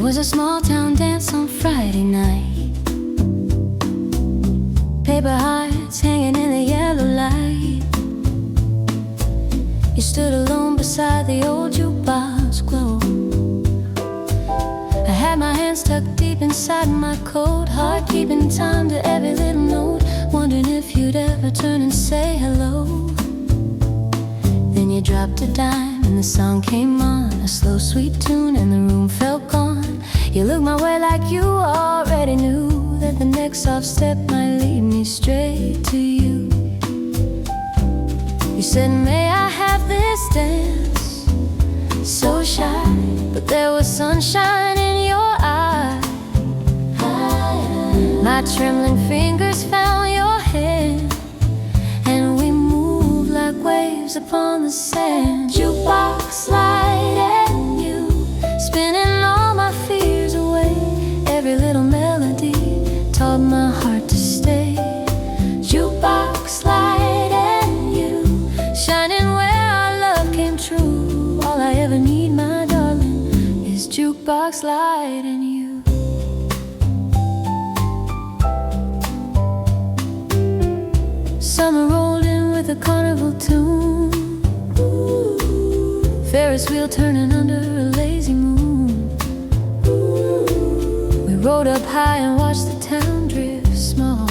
was a small town dance on Friday night. Paper hearts hanging in the yellow light. You stood alone beside the old jukebox glow. I had my hands tucked deep inside my coat, heart keeping time to every little note, wondering if you'd ever turn and say hello. Then you dropped a dime and the song came on, a slow sweet tune, and the room felt gone. You looked my way like you already knew that the next soft step might lead me straight to you. You said, may I have this dance? So shy, but there was sunshine in your eye. My trembling fingers found your hand, and we moved like waves upon the sand. Jukebox light and you, spinning all my fears away. Every little melody taught my heart to stay. Jukebox light and you, shining where our love came true. All I ever need, my darling, is jukebox light and you. Summer rolled in with a carnival tune, Ferris wheel turning under a lazy moon. We rode up high and watched the town drift small.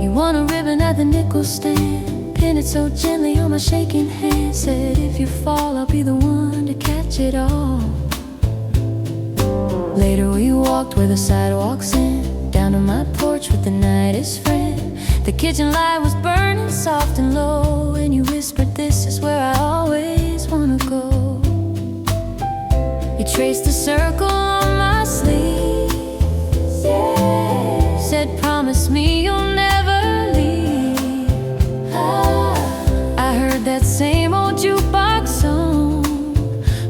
You won a ribbon at the nickel stand, pinned it so gently on my shaking hand. Said, if you fall, I'll be the one to catch it all. Later we walked where the sidewalks end, down to my porch with the night as friend. The kitchen light was burning soft and low, and you whispered, this is where I always wanna go. You traced a circle on my sleeve, said, promise me you'll never leave. I heard that same old jukebox song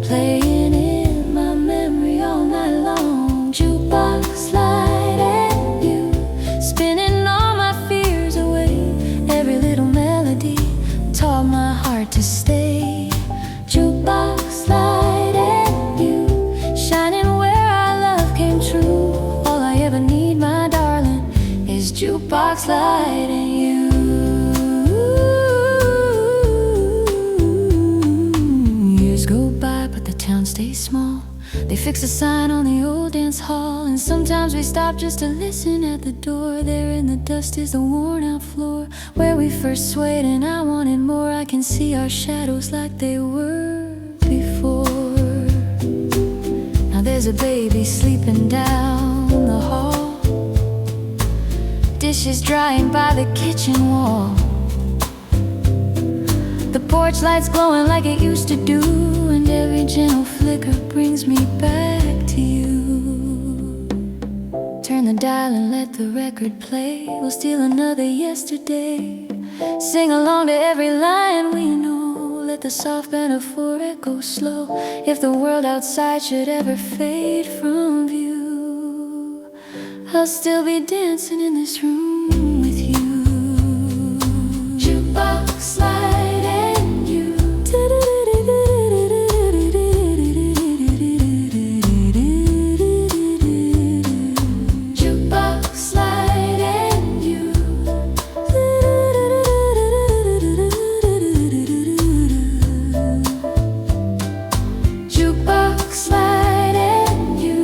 playing in my memory all night long. Jukebox light and you, spinning all my fears away. Every little melody taught my heart to stay. Jukebox light and you, shining where our love came true. All I ever need, my darling, is jukebox light and you. Years go by, but the town stays small. They fix a sign on the old dance hall, and sometimes we stop just to listen at the door. There in the dust is the worn out floor where we first swayed, and I wanted more. I can see our shadows like they were before. Now there's a baby sleeping down the hall, dishes drying by the kitchen wall. The porch light's glowing like it used to do, and every gentle flicker brings me back to you. Turn the dial and let the record play. We'll steal another yesterday, sing along to every line we know. Let the soft metaphor echo slow. If the world outside should ever fade from view, I'll still be dancing in this room with you. Jukebox light and you, jukebox light and you, jukebox light and you,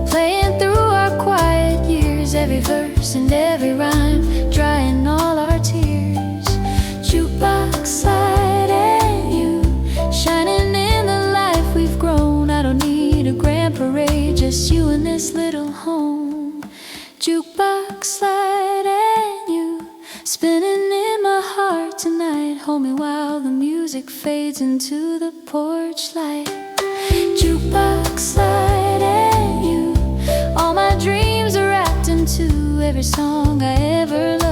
playing through our quiet years, every verse and every rhyme, drying all our tears. Jukebox light and you, shining in the life we've grown. I don't need a grand parade, just you in this little home. Jukebox light and you, spinning in my heart tonight. Hold me while the music fades into the porch light. Jukebox light and you, all my dreams are wrapped into every song I ever loved.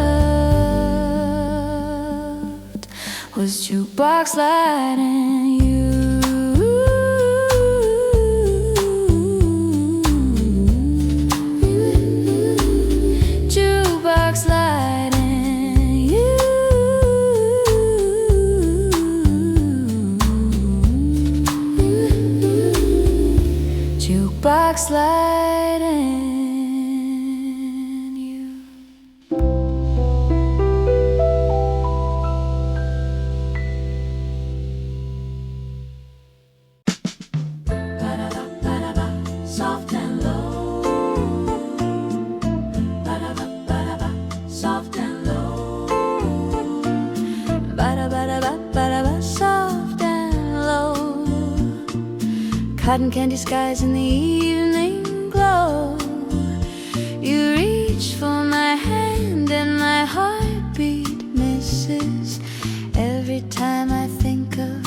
Was jukebox light and you. Jukebox light and you. jukebox light and you. Ba-da-ba, soft and low. Ba-da-ba, soft and low. Ba-da-ba, soft and low. Cotton candy skies in the evening glow. You reach for my hand and my heartbeat misses every time I think of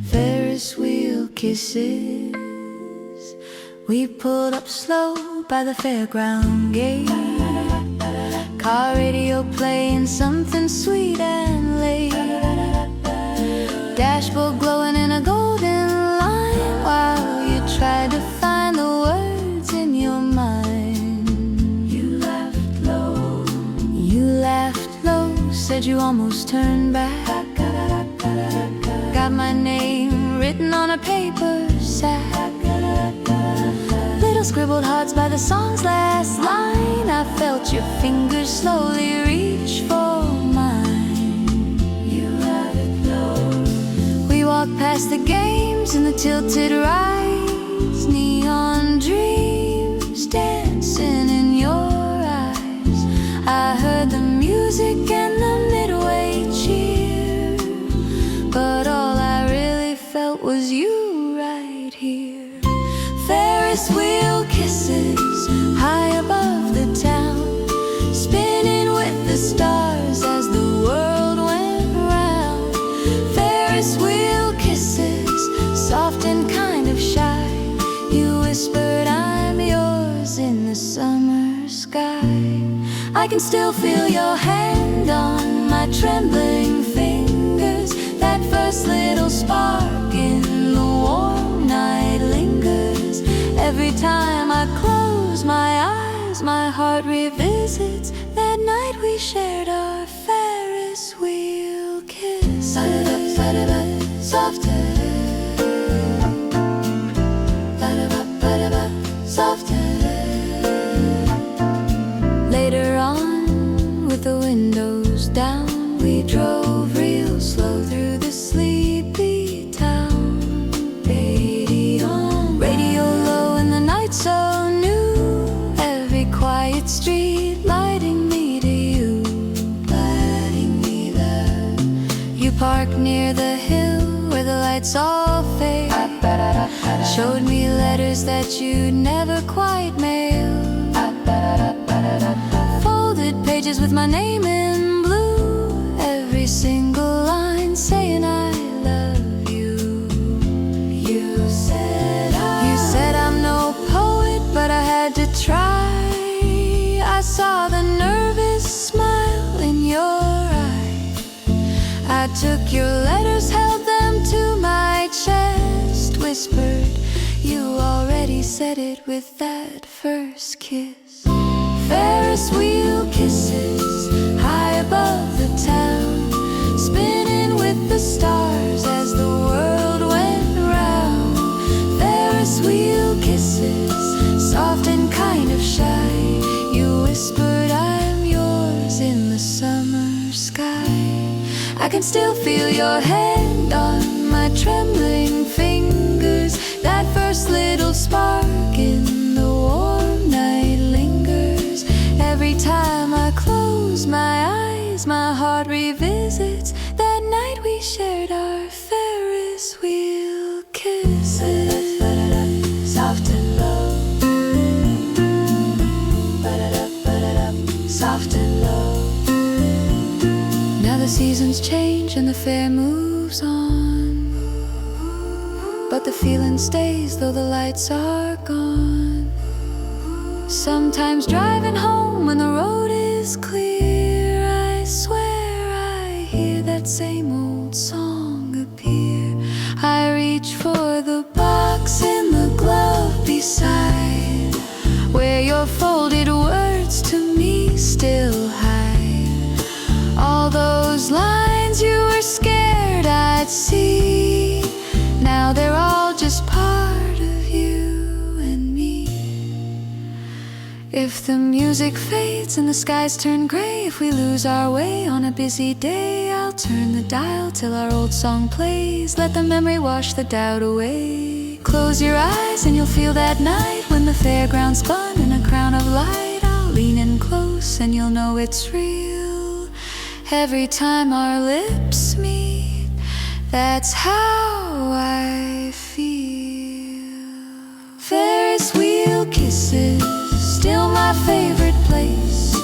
Ferris wheel kisses. We pulled up slow by the fairground gate, car radio playing something sweet and late, dashboard glowing in a golden line while you tried to find the words in your mind. You laughed low, said you almost turned back. Got my name written on a paper sack, little scribbled hearts by the song's last line. I felt your fingers slowly reach for mine. You let it blow. We walked past the games and the tilted rides, neon dreams dancing in your eyes. I heard the music and the midway cheer, but all I really felt was you right here. Ferris wheel kisses high above the town, spinning with the stars as the world went round. Ferris wheel kisses, soft and kind of shy. You whispered, I'm yours in the summer sky. I can still feel your hand on my trembling fingers. That first little spark in the warm night lingers. Every time I close my eyes, my heart revisits that night we shared our Ferris wheel kiss. Softer, softer. Later on, with the windows down, we drove real slow through the sleepy town. Radio low in the night so new, every quiet street lighting me to you, lighting me there. You parked near the hill where the lights all fade, showed me letters that you'd never quite mailed, folded pages with my name in blue, every single line saying I love you. You said I'm no poet, but I had to try. I saw the nervous smile in your eye. I took your letters, held them to my chest, whispered, you already said it with that first kiss. Ferris wheel kisses high above the town, spinning with the stars as the world went round. Ferris wheel kisses, soft and kind of shy. You whispered, I'm yours in the summer sky. I can still feel your hand on my trembling fingers. That first little spark in the warm night lingers. Every time I close my eyes, my heart revisits that night we shared our Ferris wheel kisses. Soft and low, soft and low. Now the seasons change and the fair moves on, but the feeling stays though the lights are gone. Sometimes driving home when the road is clear, I swear I hear that same old song appear. I reach for the box in the glove beside, where your folded words to me still hide. All those lines you were scared I'd see, now they're all just part of you and me. If the music fades and the skies turn gray, if we lose our way on a busy day, I'll turn the dial till our old song plays. Let the memory wash the doubt away. Close your eyes and you'll feel that night when the fairground spun in a crown of light. I'll lean in close and you'll know it's real. Every time our lips meet, that's how I feel. Ferris wheel kisses, still my favorite place.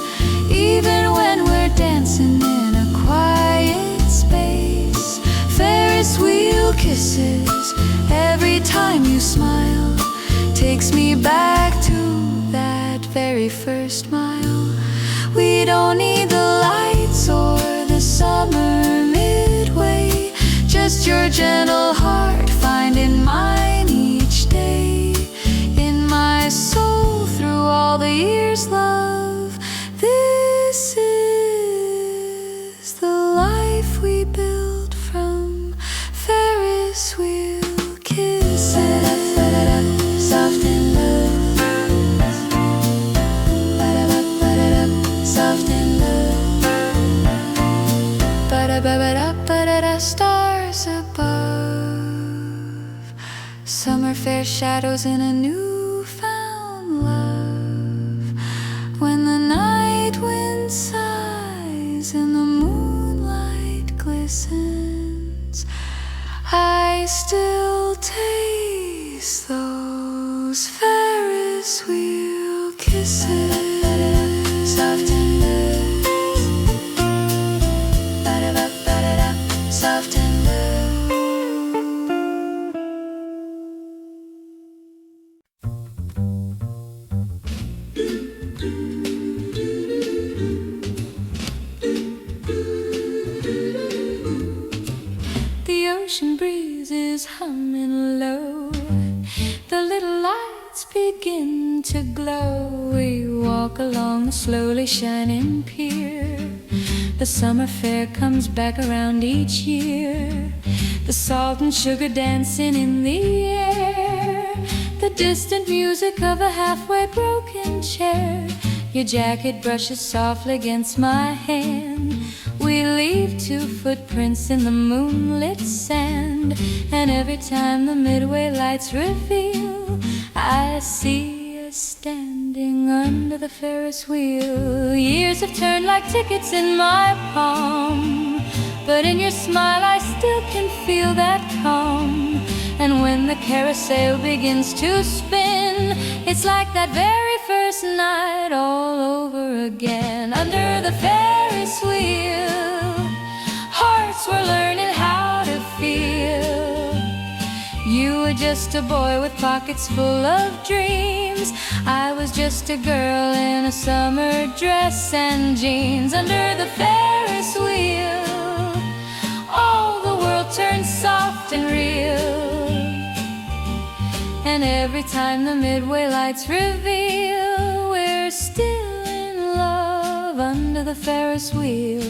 Even when we're dancing in a quiet space. Ferris wheel kisses, every time you smile, takes me back to that very first mile. We don't need the lights or the summer midway, just your gentle heart finding mine each day. In my soul through all the years, love, this is the life we built from Ferris wheel kisses. Soft in love, soft in love, ba-da-ba-ba-da-ba-da-da. Stars above, summer fair shadows in a newfound love. When the night wind sighs and the moonlight glistens, I still taste those Ferris wheel kisses. Soft and loose, ba-da-ba-ba-da-da, soft and the ocean breeze is humming low. The little lights begin to glow. We walk along the slowly shining pier. The summer fair comes back around each year. The salt and sugar dancing in the air. The distant music of a halfway broken chair. Your jacket brushes softly against my hand. We leave 2 footprints in the moonlit sand. And every time the midway lights reveal, I see us standing under the Ferris wheel. Years have turned like tickets in my palm, but in your smile I still can feel that calm. And when the carousel begins to spin, it's like that very first night all over again. Under the Ferris wheel, hearts were learning how to feel. You were just a boy with pockets full of dreams. I was just a girl in a summer dress and jeans. Under the Ferris wheel, all the world turned soft and real. And every time the midway lights reveal, we're still in love under the Ferris wheel.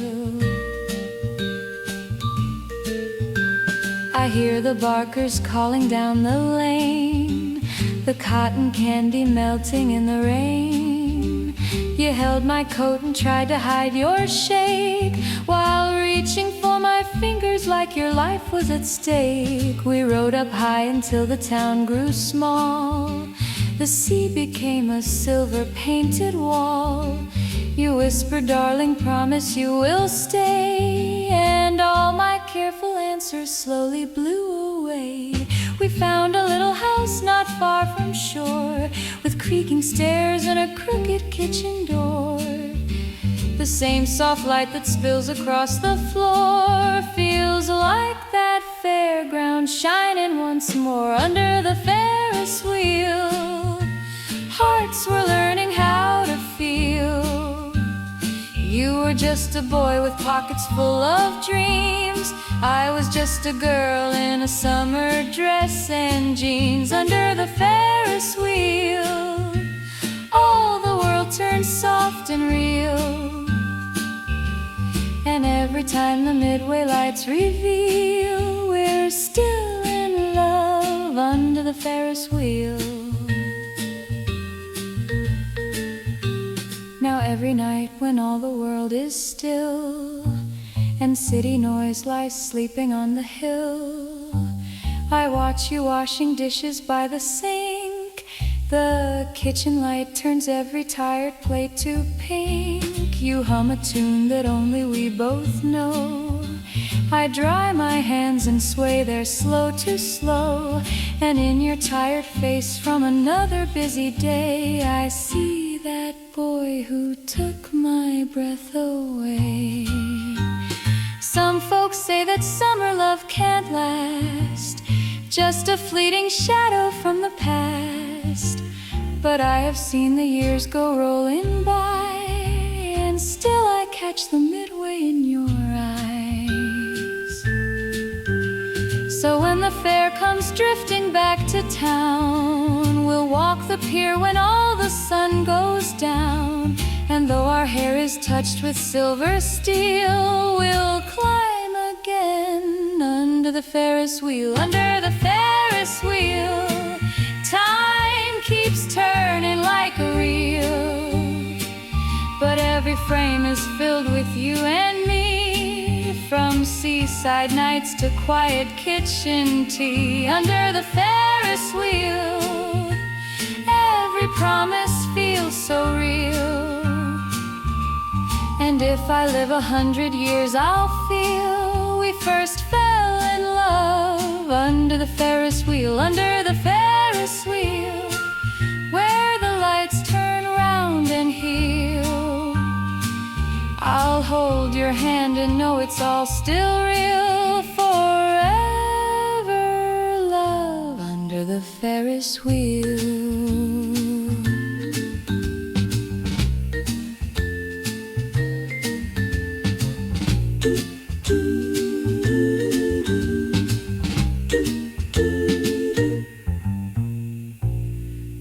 I hear the barkers calling down the lane, the cotton candy melting in the rain. You held my coat and tried to hide your shake, while reaching for my fingers like your life was at stake. We rode up high until the town grew small. The sea became a silver-painted wall. You whispered, darling, promise you will stay. And all my careful answers slowly blew away. We found a little house not far from shore, with creaking stairs and a crooked kitchen door. The same soft light that spills across the floor feels like that fairground shining once more. Under the Ferris wheel, hearts were learning how to feel. You were just a boy with pockets full of dreams. I was just a girl in a summer dress and jeans. Under the Ferris wheel, all the world turned soft and real. And every time the midway lights reveal, we're still in love under the Ferris wheel. every night when all the world is still and city noise lies sleeping on the hill. I watch you washing dishes by the sink. The kitchen light turns every tired plate to pink. You hum a tune that only we both know. I dry my hands and sway there slow to slow. And in your tired face from another busy day, I see that boy who took my breath away. Some folks say that summer love can't last, just a fleeting shadow from the past. But I have seen the years go rolling by, and still I catch the midway in your eyes. So when the fair comes drifting back to town, we'll walk the pier when all the sun goes down. And though our hair is touched with silver steel, we'll climb again under the Ferris wheel. Under the Ferris wheel, time keeps turning like a reel. But every frame is filled with you and me, from seaside nights to quiet kitchen tea. Under the Ferris wheel, every promise feels so real. And if I live 100 years, I'll feel we first fell in love under the Ferris wheel. Under the Ferris wheel, where the lights turn round and heal. I'll hold your hand and know it's all still real. Forever love under the Ferris wheel.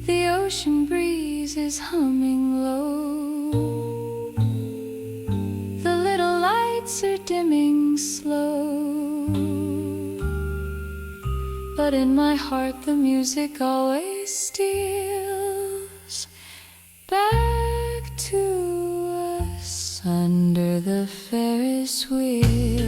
The ocean breeze is humming low. The little lights are dimming slow. But in my heart the music always steals back to us under the Ferris wheel.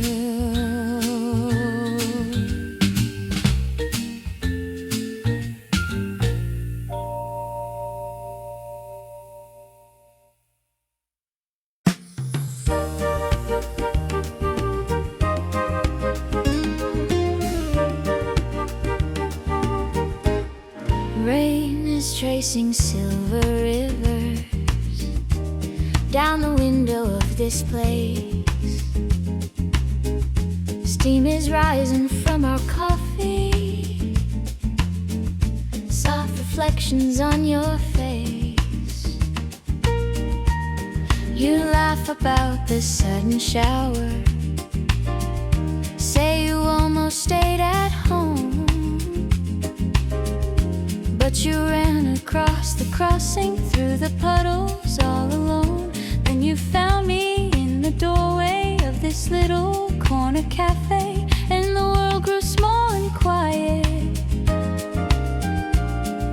Rain is tracing silver rivers down the window of this place. Steam is rising from our coffee, soft reflections on your face. You laugh about the sudden shower, say you almost stayed at home. But you ran across the crossing through the puddles all alone. Then you found me in the doorway of this little corner cafe, and the world grew small and quiet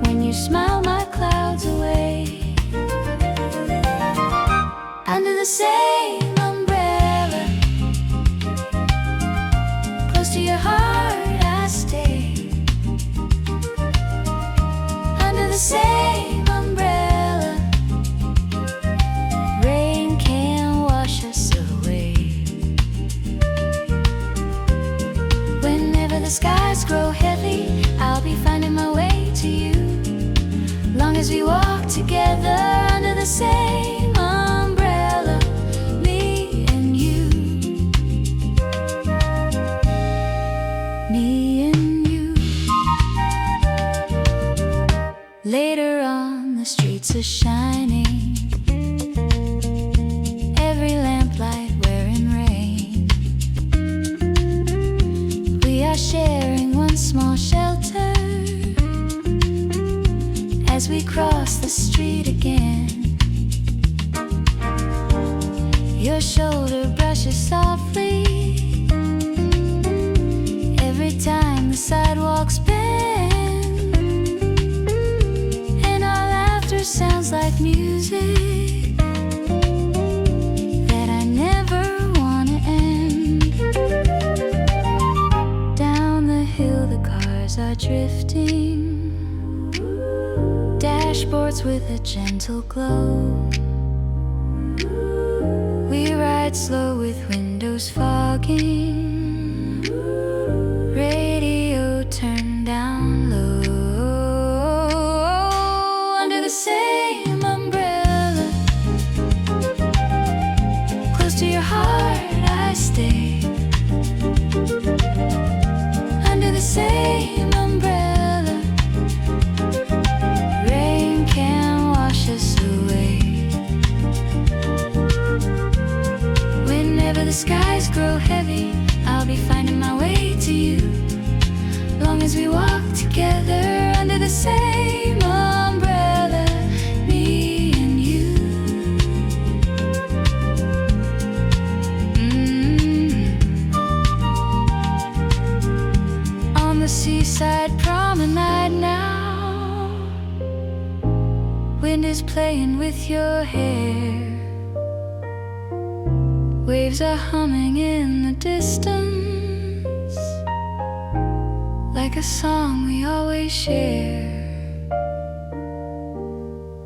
when you smiled my clouds away. Under the same umbrella, close to your heart I stay. Under the same umbrella, rain can't wash us away. Whenever the skies grow heavy, I'll be finding my way to you. Long as we walk together under the same umbrella, me and you. Me and you. Later on, the streets are shining, every lamplight wearing rain. We are sharing one small shelter as we cross the street again. Your shoulder brushes softly every time the sidewalks bend, and our laughter sounds like music drifting, dashboards with a gentle glow. We ride slow with windows fogging, radio turned down low. Under the same umbrella, close to your heart I stay. Under the same umbrella, rain can wash us away. Whenever the skies grow heavy, I'll be finding my way to you. Long as we walk together under the same umbrella, me and you. On the seaside promenade now, wind is playing with your hair. Waves are humming in the distance, like a song we always share.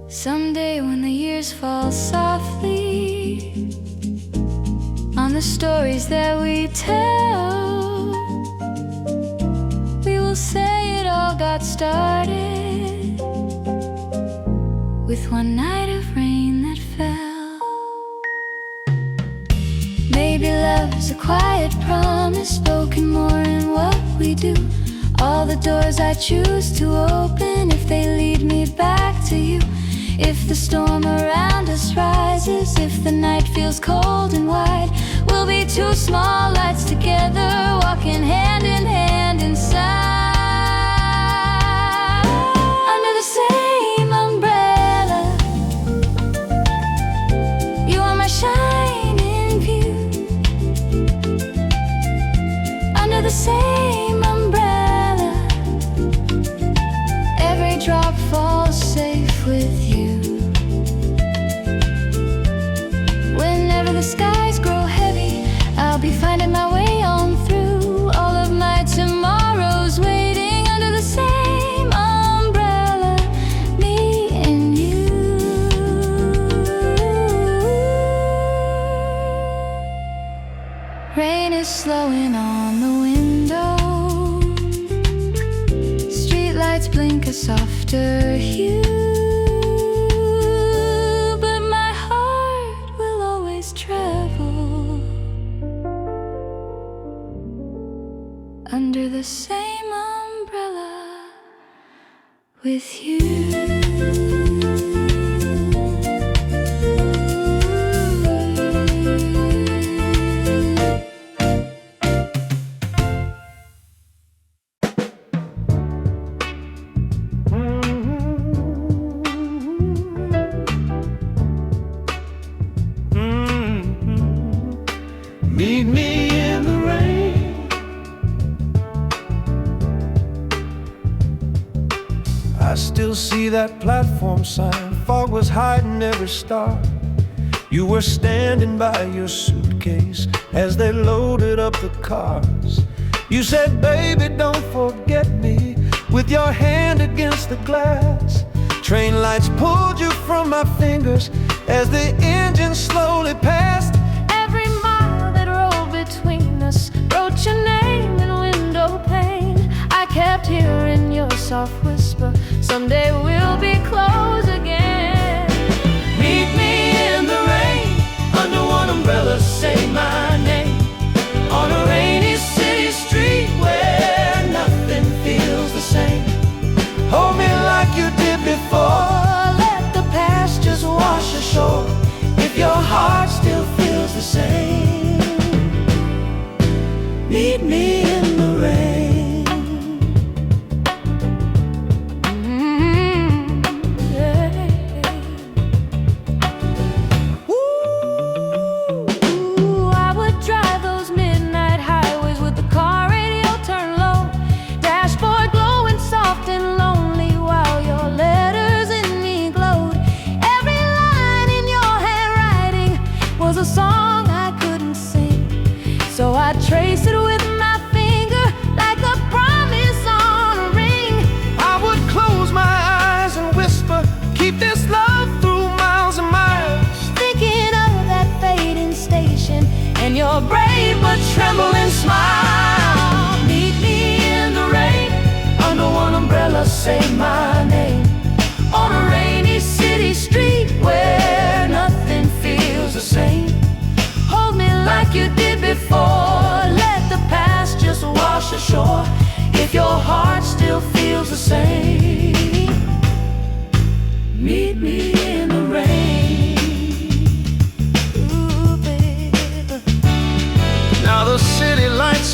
Someday when the years fall softly on the stories that we tell, we will say it all got started with one night of rain that fell. Maybe love's a quiet promise, spoken more in what we do. All the doors I choose to open, if they lead me back to you. If the storm around us rises, if the night feels cold and wide, we'll be two small lights together, walking hand in hand inside. Under the same umbrella, you are my shining view. Under the same umbrella, every drop falls safe with you. Whenever the skies grow heavy, I'll be finding my way on through. All of my tomorrows waiting under the same umbrella, me and you. Rain is slowing on the window, streetlights blink a softer hue, but my heart will always travel under the same umbrella with you. Meet me in the rain. I still see that platform sign. Fog was hiding every star. You were standing by your suitcase as they loaded up the cars. You said, baby, don't forget me, with your hand against the glass. Train lights pulled you from my fingers as the engine slowly passed. Every mile that rolled between us wrote your name in window pane. I kept hearing your soft whisper, someday we'll be close again. Meet me in the rain, under one umbrella, say my name, on a rainy city street where nothing feels the same. Hold me like you did before, Let the past just wash ashore, if your heart still feels the same. Meet me in the rain. Ooh, I would drive those midnight highways with the car radio turned low, dashboard glowing soft and lonely while your letters in me glowed. Every line in your handwriting was a song I couldn't sing, so I trace it with my finger like a promise on a ring.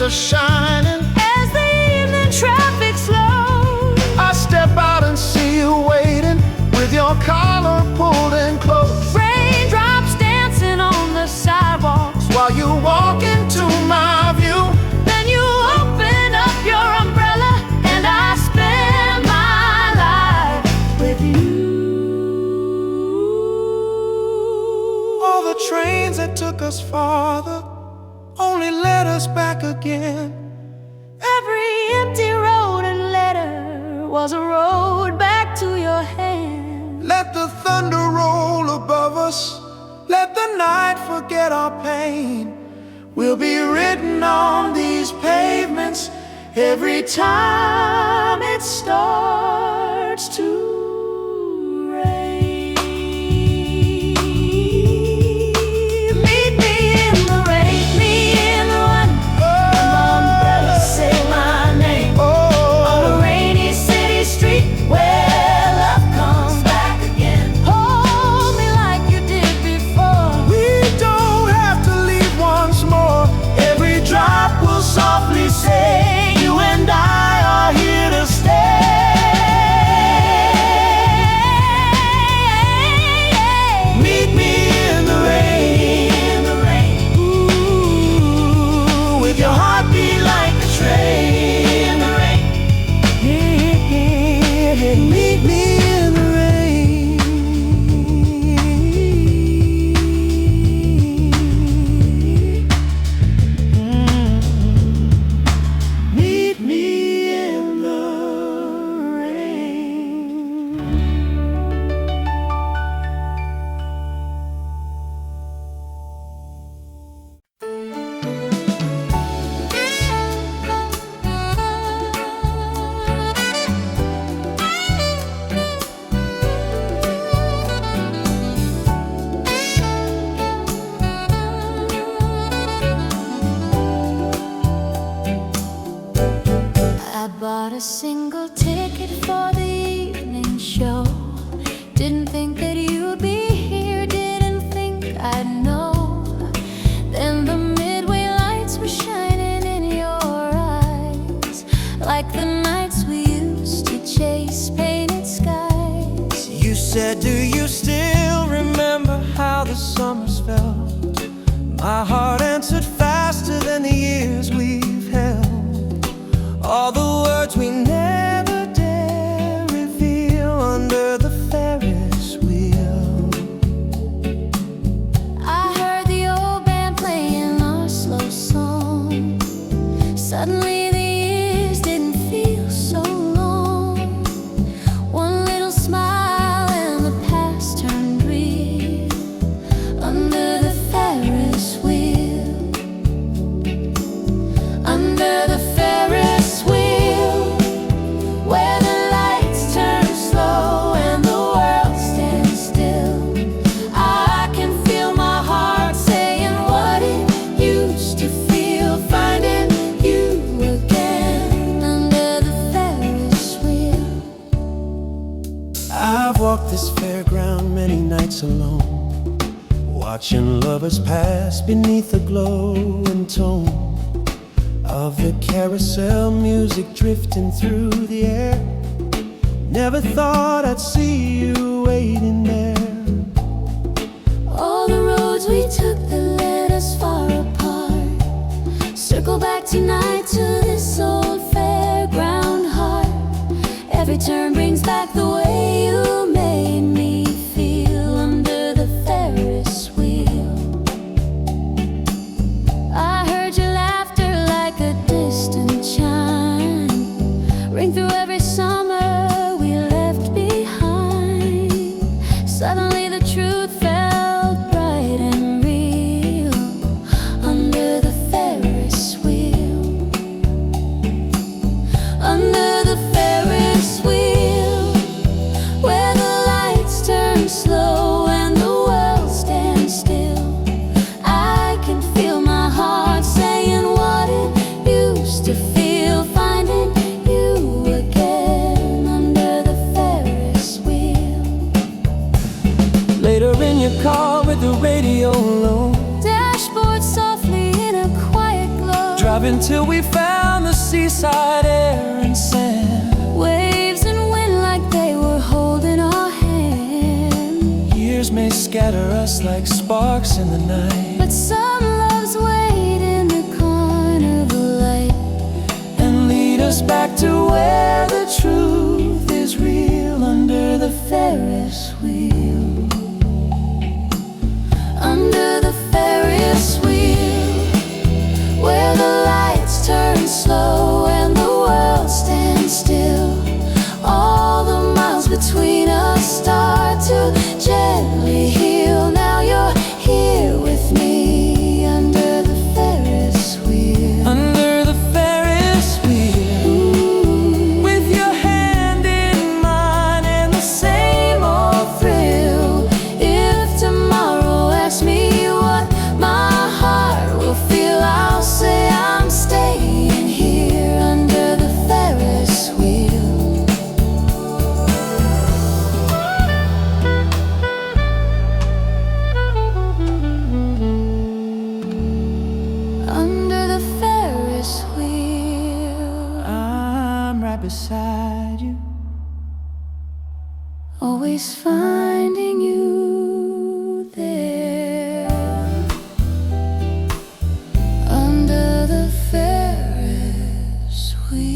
lights are shining. As the evening traffic slows, I step out and see you waiting with your collar pulled in close. raindrops dancing on the sidewalks While you walk into my view, then you open up your umbrella, and I spend my life with you. all the trains that took us farther only led us back again. Every empty road and letter was a road back to your hand. Let the thunder roll above us, let the night forget our pain. We'll be written on these pavements every time it starts to rain. Meet me in the rain, me in the one. Umbrella, say my name. On a rainy city street where love comes back again. Hold me like you did before. We don't have to leave once more. Every drop will softly say, you and I are here to stay. Meet me in the rain, ooh, with your heartbeat like a train. Meet me in the rain. Meet me in the rain. I bought a single ticket for the evening show. Didn't think that you'd be here, didn't think I'd know. Then the midway lights were shining in your eyes, like the nights we used to chase painted skies. You said, do you still remember how the summers felt? My heart answered faster than the years we've held. All the words we never dare reveal under the Ferris wheel. I heard the old band playing our slow song. Suddenly the years didn't feel so long. One little smile and the past turned real under the Ferris wheel. Under the Ferris wheel, where the lights turn slow and the world stands still. I can feel my heart saying what it used to feel, finding you again under the Ferris wheel. I've walked this fairground many nights alone, watching lovers pass beneath the glowing tone of the carousel music drifting through the air. Never thought I'd see you waiting there. All the roads we took that led us far apart circle back tonight to this old fairground heart. Every turn brings back the way you made me feel under the Ferris wheel. I heard your laughter like a distant chime ring through every summer we left behind. Suddenly the truth felt bright and real under the Ferris wheel. driving till we found the seaside air and sand. Waves and wind like they were holding our hand. Years may scatter us like sparks in the night, but some loves wait in the carnival light and lead us back to where the truth is real, under the Ferris wheel. Under the Ferris wheel, where the lights turn slow and the world stands still. All the miles between us start to gently heal. Now you're here with me under the Ferris wheel. Under the Ferris wheel, Ooh. with your hand in mine and the same old Thrill. If tomorrow asks me what my heart will feel, I'll say I'm staying here under the Ferris wheel. Under the Ferris wheel, I'm right beside you, always finding you there. Under the Ferris wheel.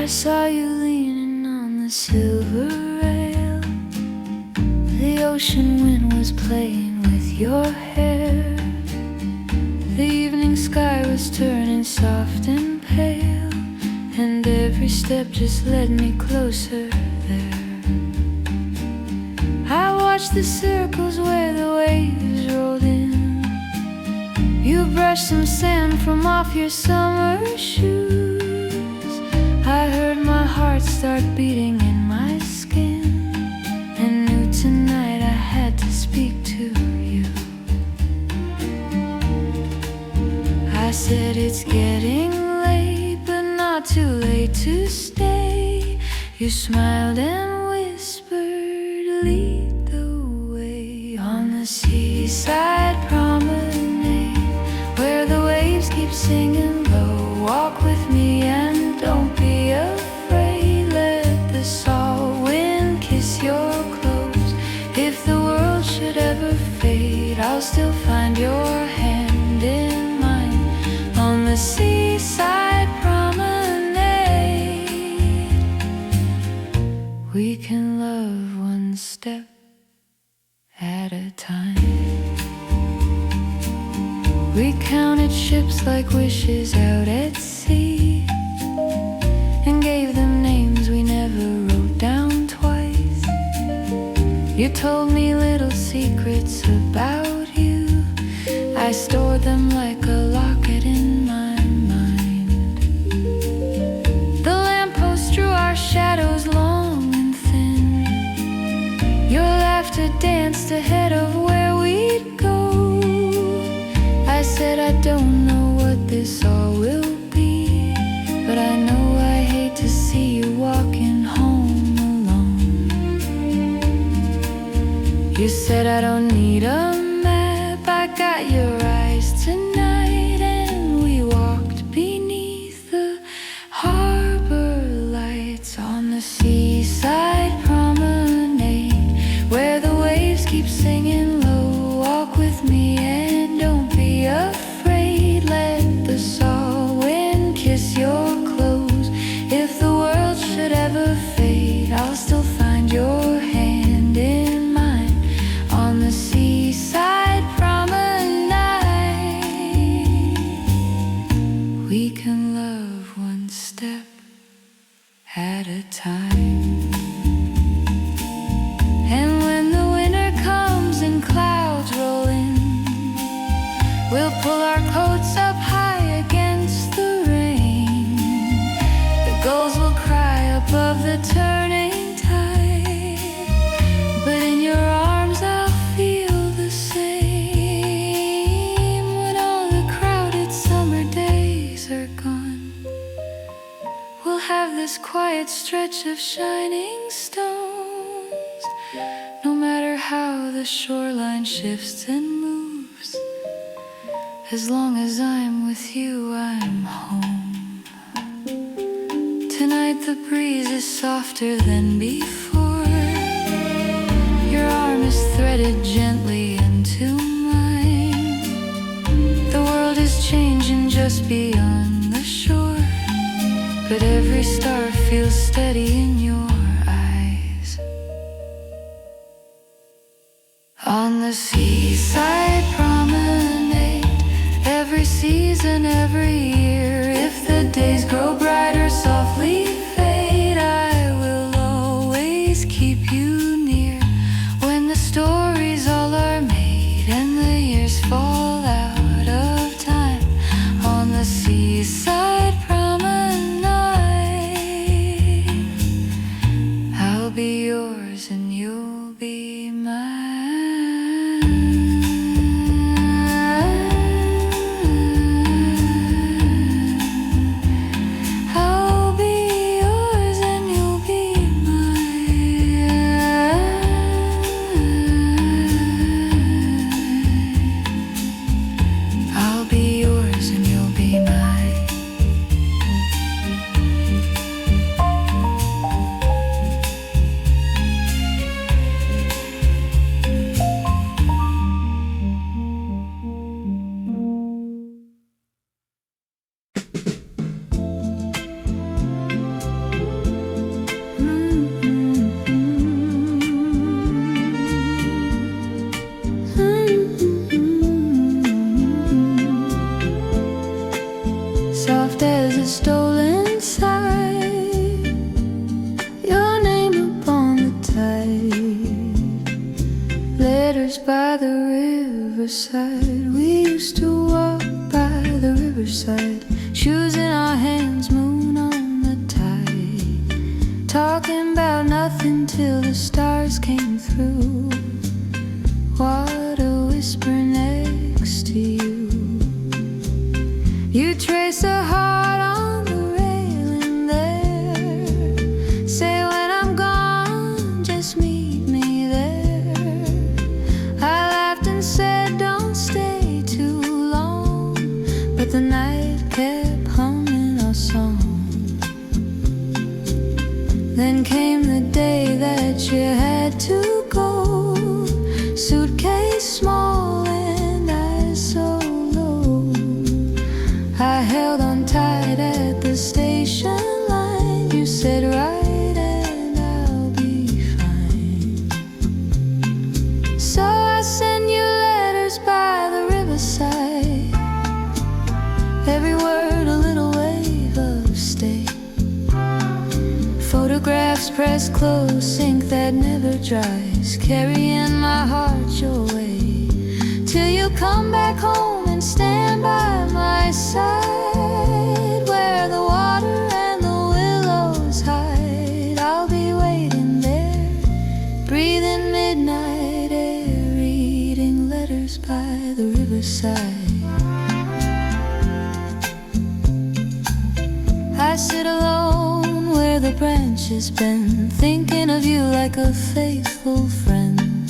I saw you leaning on the silver rail. The ocean wind was playing with your hair. The evening sky was turning soft and pale, and every step just led me closer there. I watched the circles where the waves rolled in. You brushed some sand from off your summer shoes. I heard my heart start beating in my skin, and knew tonight I had to speak to you. I said it's getting late, but not too late to stay. You smiled and whispered, lead the way. On the seaside promenade, where the waves keep singing low, walk with me and don't be afraid. Let the salt wind kiss your clothes. If the world should ever fade, I'll still find your hand in mine. On the seaside promenade, we can love one step at a time. We counted ships like wishes out at sea, and gave them names we never wrote down twice. You told me little secrets about you. I stored them like a locket in my mind. The lampposts drew our shadows long and thin. Your laughter danced ahead of where we'd go. I said I don't know what this all will be, but I know I hate to see you walking home alone. You said I don't need a map, I got your eyes tonight. And we walked beneath the harbor lights on the seaside promenade, where the waves keep singing low. Walk with me and don't be afraid. Let the salt wind kiss your clothes. If the world should ever fade, I'll still find your hand in mine. On the seaside promenade, we can love one step at a time. And when the winter comes and clouds roll in, we'll pull our coats up high against the rain. The gulls above the turning tide. But in your arms I'll feel the same when all the crowded summer days are gone. We'll have this quiet stretch of shining stones, no matter how the shoreline shifts and moves. As long as I'm with you, I'm home. Tonight the breeze is softer than before. Your arm is threaded gently into mine. The world is changing just beyond the shore, but every star feels steady in your eyes. On the seaside promenade, every season, every year, if the days grow brighter, softly fade, I will always keep you near. When the stories all are made and the years fall out of time, on the seaside promenade, I'll be yours and you'll be mine. Soft as a stolen sigh, your name upon the tide. Letters by the riverside, we used to walk by the riverside, shoes in our hands, moon on the tide, talking about nothing till the stars came through. What a whisper next to you. You trace a heart on the railing there. Say when I'm gone, just meet me there. I laughed and said don't stay too long, but the night kept humming our song. Then came the day that you had to go, suitcase small and eyes so low. I held on tight at the station line. You said right and I'll be fine. So I send you letters by the riverside, every word a little wave of stay. Photographs pressed close, ink that never dries, carrying my heart your way, till you come back home and stand by my side. Where the water and the willows hide, I'll be waiting there, breathing midnight air, reading letters by the riverside. I sit alone where the branches bend, thinking of you like a faithful friend.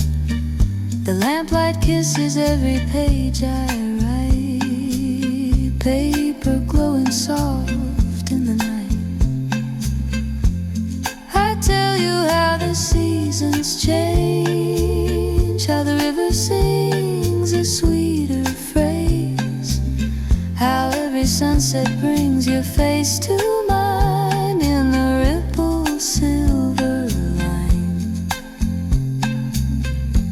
The lamplight kisses every page I write, paper glowing soft in the night. I tell you how the seasons change, how the river sings a sweeter phrase, how every sunset brings your face to mine in the ripple silver line.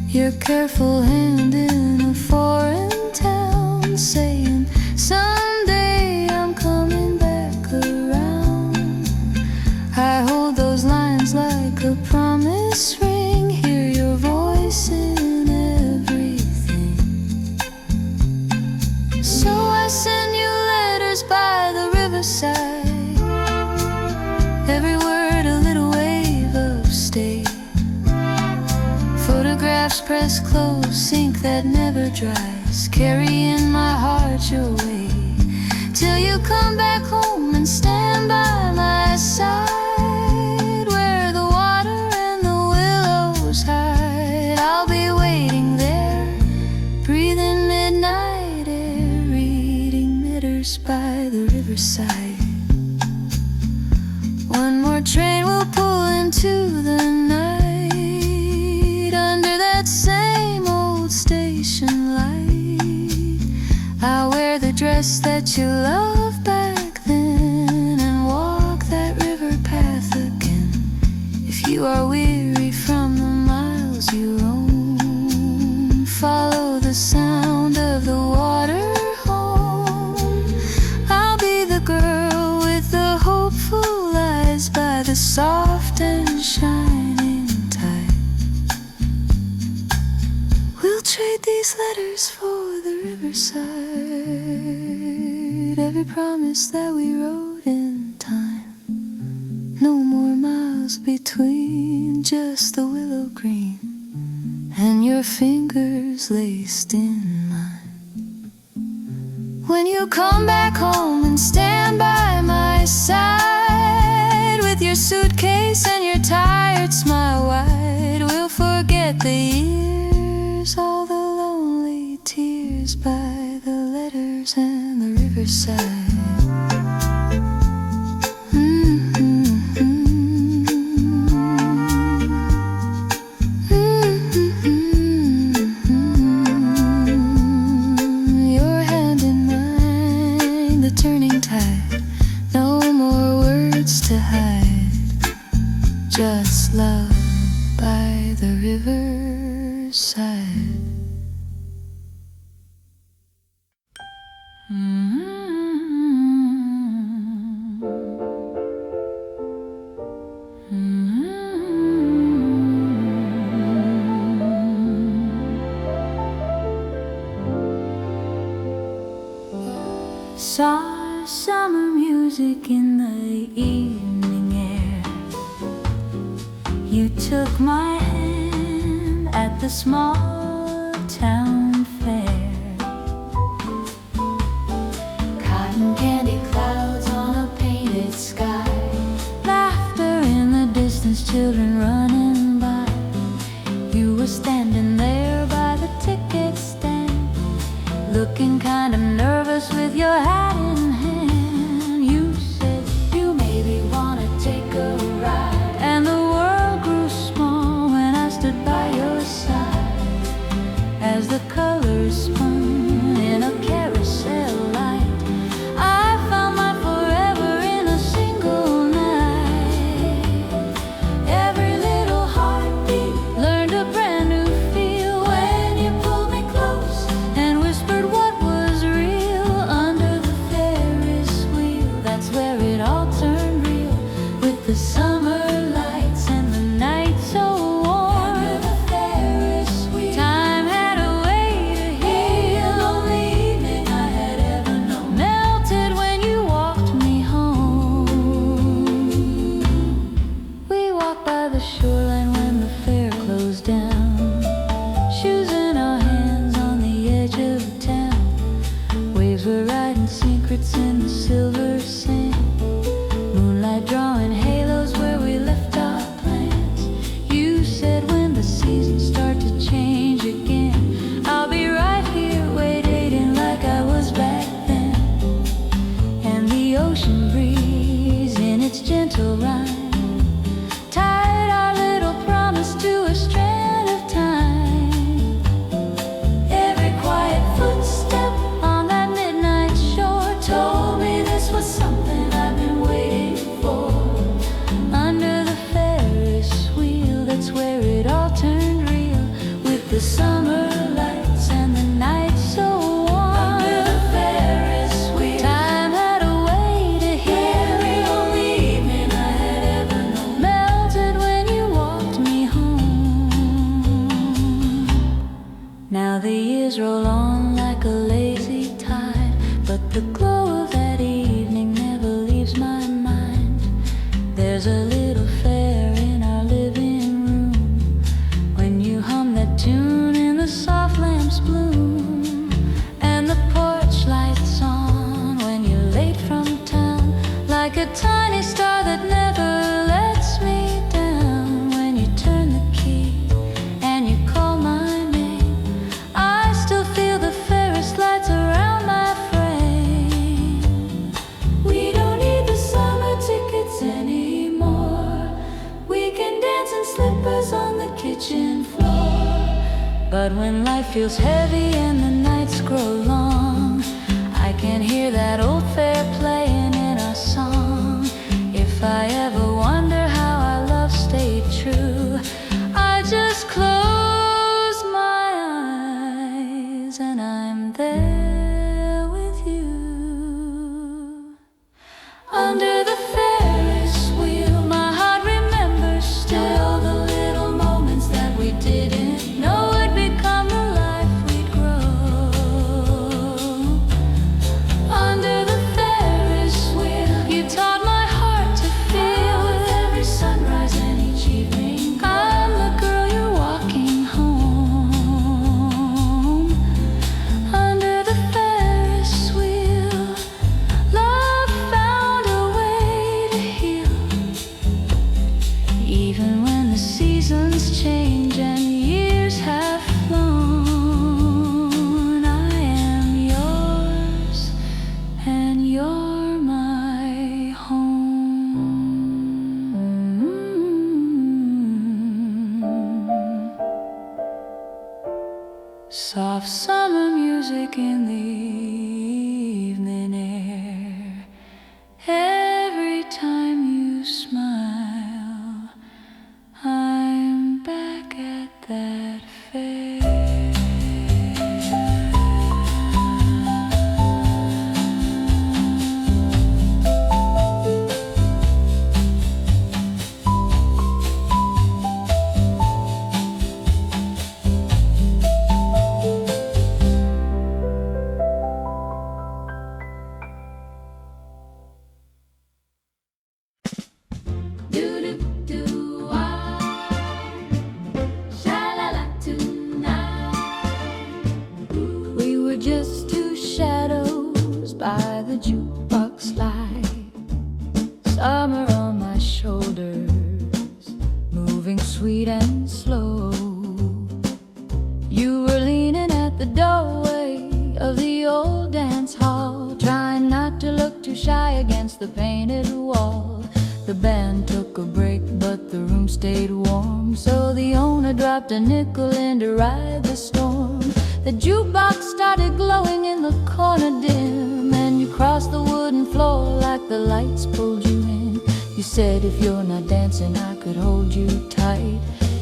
Your careful hand in a foreign town, saying someday I'm coming back around. I hold those lines like a promise ring, hear your voice in everything. So I send you letters by the riverside, every word a pressed close, ink that never dries, carrying my heart your way, till you come back home and stand by my side, where the water and the willows hide. I'll be waiting there, breathing midnight air, reading knitters by the riverside. One more train will pull into the night, under that same old station light. I'll wear the dress that you loved back then, and walk that river path again. If you are weary from the miles you roam, follow the sound of the water home. I'll be the girl with the hopeful eyes by the soft and shining tide. We'll trade these letters for the riverside, every promise that we wrote in time. No more miles between, just the willow green and your fingers laced in mine. When you come back home and stand by my side, with your suitcase and your tired smile wide, we'll forget the years, all the lonely tears by the letters and the riverside. Your hand in mine, the turning tide, no more words to hide, just love by the riverside. Saw summer music in the evening air. You took my hand at the small town fair. Cotton candy clouds on a painted sky, laughter in the distance, children running by. You were standing there by the ticket stand, looking kind of nervous with your hat in hand. You said you maybe wanna take a ride, and the world grew small when I stood by your side, as the colors spun in a carousel light. I found my forever in a single night. Every little heartbeat learned a brand new feel when you pulled me close and whispered what was real under the Ferris wheel. That's where it all turned real, with the summer lights and the night so warm. Under the Ferris wheel, time had a way to heal. The only evening I had ever known melted when you walked me home. We walked by the shoreline when the fair closed down, shoes in our hands on the edge of town. Waves were riding secrets in the silver sand, moonlight drawing halos where we left our plans. You said when the seasons start to change again, I'll be right here waiting like I was back then. And the ocean breeze in its gentle rhyme tied our little promise to a strand of time. Every quiet footstep on that midnight shore told me this was something I've been waiting for. Under the Ferris wheel, that's where it all turned real, with the summer lights and the night so warm. Under the Ferris wheel, time had a way to heal. Every only evening I had ever known melted when you walked me home. Now the years roll on like a lazy tide, but the glow of that evening never leaves my mind. There's a little fair in our living room when you hum that tune papers on the kitchen floor. But when life feels heavy and the nights grow long, I can hear that old fair playing in a song. If I ever wonder how our love stayed true, I just close my eyes and I'm there with you. Under the Ferris wheel, my heart remembers still the little moments that we didn't know would become the life we'd grow. Under the Ferris wheel, you taught my heart to feel with every sunrise and each evening. I'm the girl you're walking home. Under the Ferris wheel, love found a way to heal. Even when the seasons change and years have flown, I am yours and you're my home. Soft summer music in the evening air. Every time you smile, I'm back at that fair. We were just two shadows by the jukebox light. Summer on my shoulders, moving sweet and slow. You were leaning at the doorway of the old dance hall, trying not to look too shy against the painted wall. The band took a break, but the room stayed warm, so the owner dropped a nickel in to ride the storm. The jukebox started glowing in the corner dim, and you crossed the wooden floor like the lights pulled you in. You said if you're not dancing, I could hold you tight.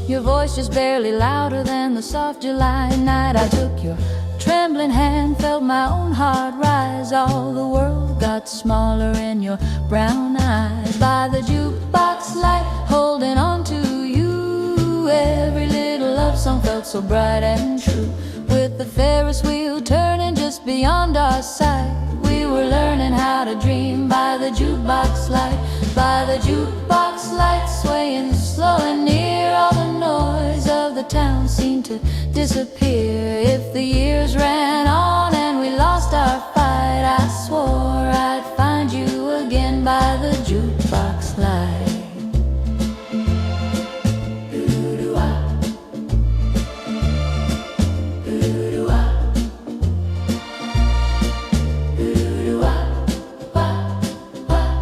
Your voice just barely louder than the soft July night. I took your trembling hand, felt my own heart rise. All the world got smaller in your brown eyes. By the jukebox light, holding on to you, every little love song felt so bright and true. With the Ferris wheel turning just beyond our sight, we were learning how to dream by the jukebox light. By the jukebox light, swaying slow and near, all the noise of the town seemed to disappear. If the years ran on and we lost our fight, I swore I'd find you again by the jukebox light.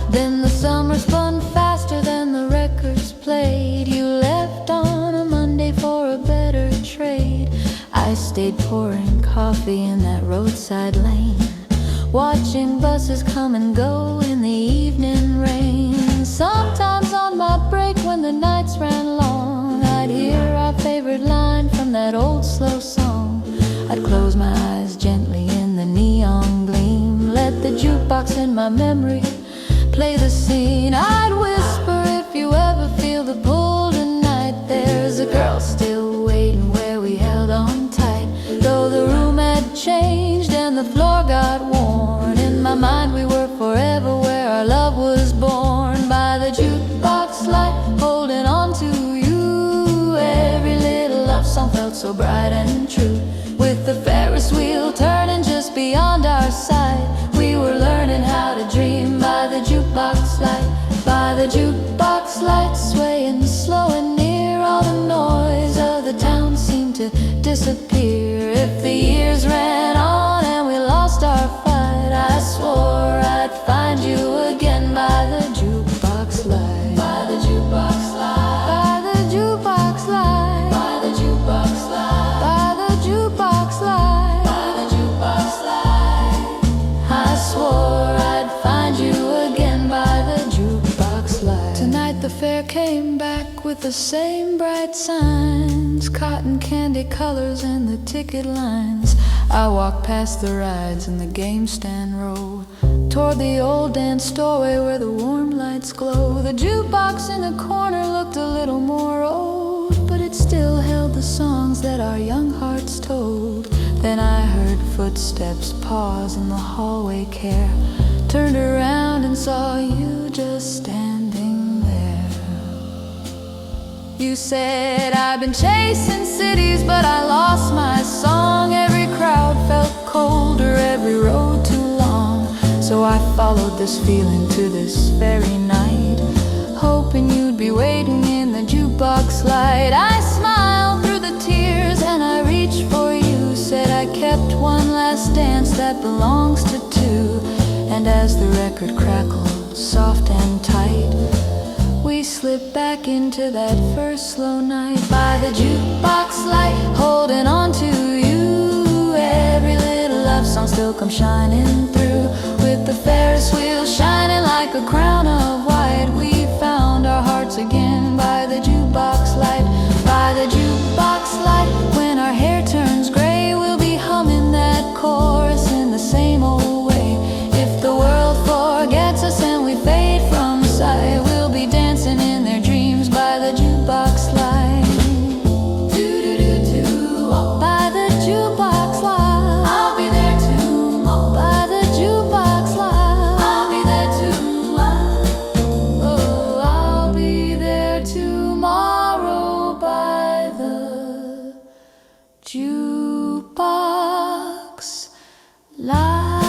Then the summer spun faster than the records played. You left on a Monday for a better trade. I stayed pouring coffee in that roadside lane, watching buses come and go in the evening rain. Sometimes on my break when the nights ran long, I'd hear our favorite line from that old slow song. I'd close my eyes gently in the neon gleam, let the jukebox in my memory play the scene. I'd whisper, if you ever feel the pull tonight, there's a girl still waiting where we held on tight. Though the room had changed and the floor got worn, in my mind we were forever where our love was born. By the jukebox light, holding on to you, every little love song felt so bright and true. With the Ferris wheel turning just beyond our sight, we were learning how to dream by the jukebox light. By the jukebox light, swaying slow and near, all the noise of the town seemed to disappear. If the years ran on and we lost our fight, I swore I'd find you again by the jukebox light. By the jukebox light. By the jukebox back with the same bright signs, cotton candy colors and the ticket lines. I walk past the rides and the game stand row, toward the old dance doorway where the warm lights glow. The jukebox in the corner looked a little more old, but it still held the songs that our young hearts told. Then I heard footsteps pause in the hallway care, turned around and saw you just standing there. You said, I've been chasing cities, but I lost my song. Every crowd felt colder, every road too long. So I followed this feeling to this very night, hoping you'd be waiting in the jukebox light. I smiled through the tears and I reached for you, said I kept one last dance that belongs to two. And as the record crackled soft and tight, we slipped back into that first slow night by the jukebox light, holding on to you. Every little love song still comes shining through, with the Ferris wheel shining like a crown of white. We found our hearts again by the jukebox light, by the jukebox light. When our hair turns gray, we'll be humming that chorus in the same old way. If the world forgets us and we fade from sight, we'll be dancing in their dreams by the jukebox light. Do-do-do-do, by the jukebox light. I'll be there too, by the jukebox light. I'll be there too, oh, I'll be there tomorrow by the jukebox light.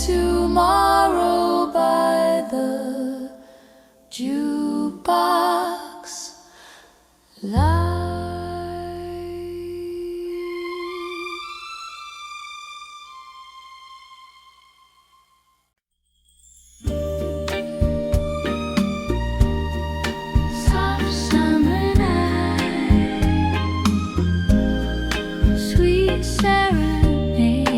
Tomorrow by the jukebox light. Soft summer night, sweet serenade.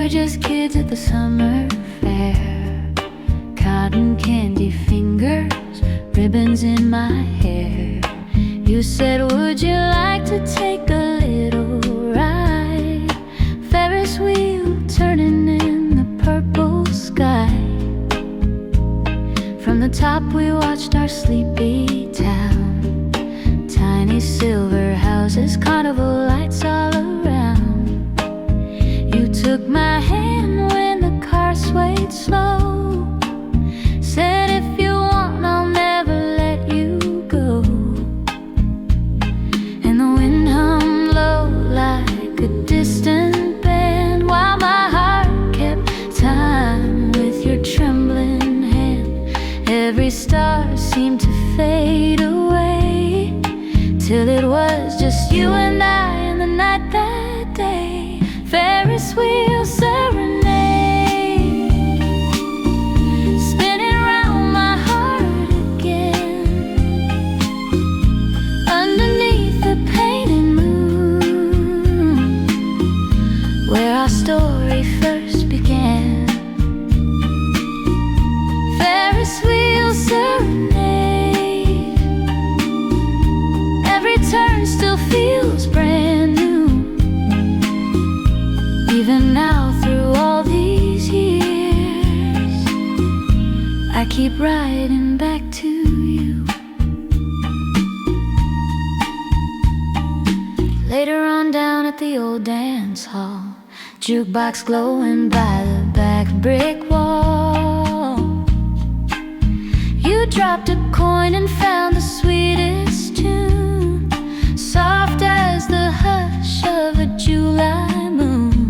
Just kids at the summer fair, cotton candy fingers, ribbons in my hair. You said, would you like to take a little ride? Ferris wheel turning in the purple sky. From the top we watched our sleepy town, tiny silver houses, carnival lights all around. You took my hand when the car swayed slow, said if you want I'll never let you go. And the wind hummed low like a distant band, while my heart kept time with your trembling hand. Every star seemed to fade away, till it was just you and I in the night that day. Ferris wheel serenade, spinning round my heart again, underneath the painted moon, where our story first began. Ferris wheel serenade, every turn still feels brand new. Even now, through all these years, I keep riding back to you. Later on down at the old dance hall, jukebox glowing by the back brick wall. You dropped a coin and found the sweetest tune, soft as the hush of a July moon.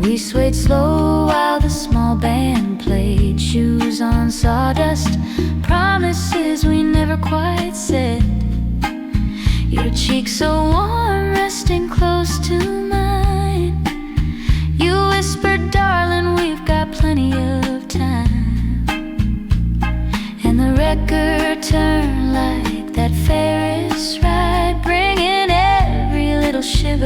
We swayed slow while the small band played, shoes on sawdust, promises we never quite said. Your cheek so warm, resting close to mine. You whispered, darling, we've got plenty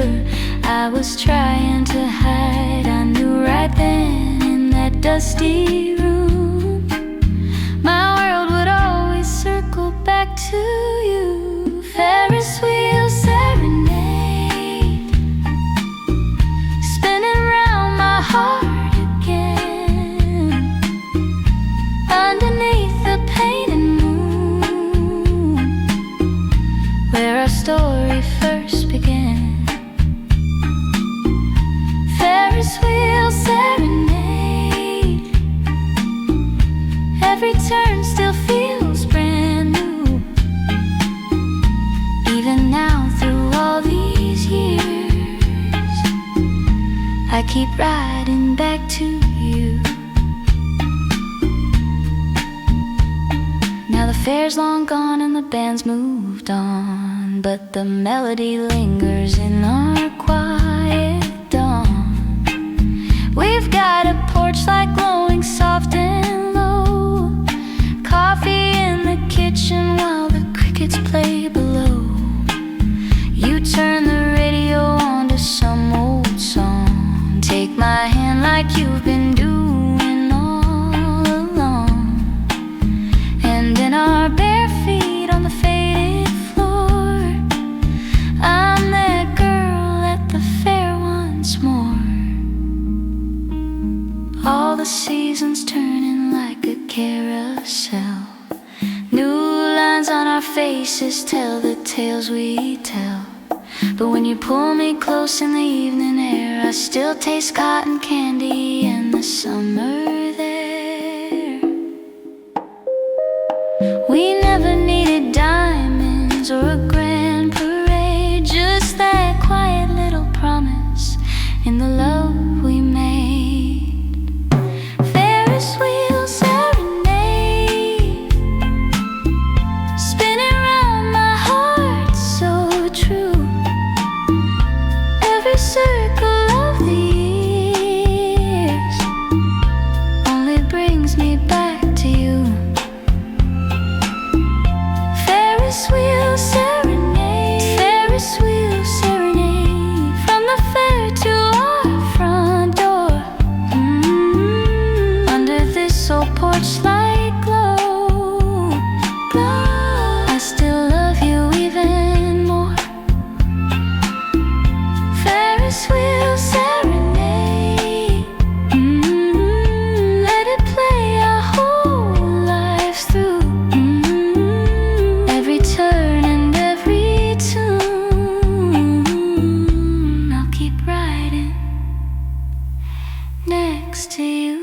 whatever I was trying to hide. I knew right then in that dusty room my world would always circle back to you. Ferris wheel serenade, spinning round my heart again, underneath the painted moon, where our story first began. Ferris wheel serenade, every turn still feels brand new. Even now through all these years, I keep riding back to you. Now the fair's long gone and the band's moved on, but the melody lingers in our quiet dawn. We've got a porch light glowing soft and low, coffee in the kitchen while the crickets play below. You turn the radio on to some old song, take my hand like you've been doing all along, and in our bare feet on the faded floor, I'm that girl at the fair once more. All the seasons turning like a carousel, new lines on our faces tell the tales we tell. But when you pull me close in the evening air, I still taste cotton candy and the summer there. We never needed diamonds or a grand parade, just that quiet little promise in the love we made. Ferris wheel serenade, spinning round my heart so true. Every circle of the years only brings me back to you. Ferris wheel serenade, Ferris wheel serenade, from the fair to our front door. Under this old porch light glow, I still love you even more. Ferris wheel serenade, let it play our whole lives through, every turn and every tune. I'll keep riding next to you.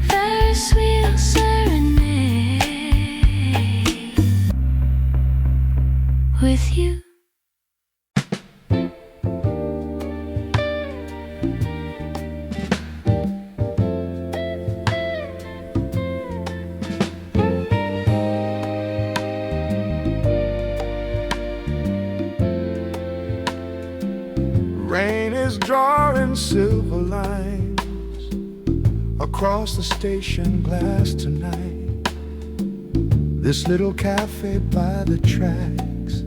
Ferris wheel serenade with you. Rain is drawing silver lines across the station glass tonight. This little cafe by the tracks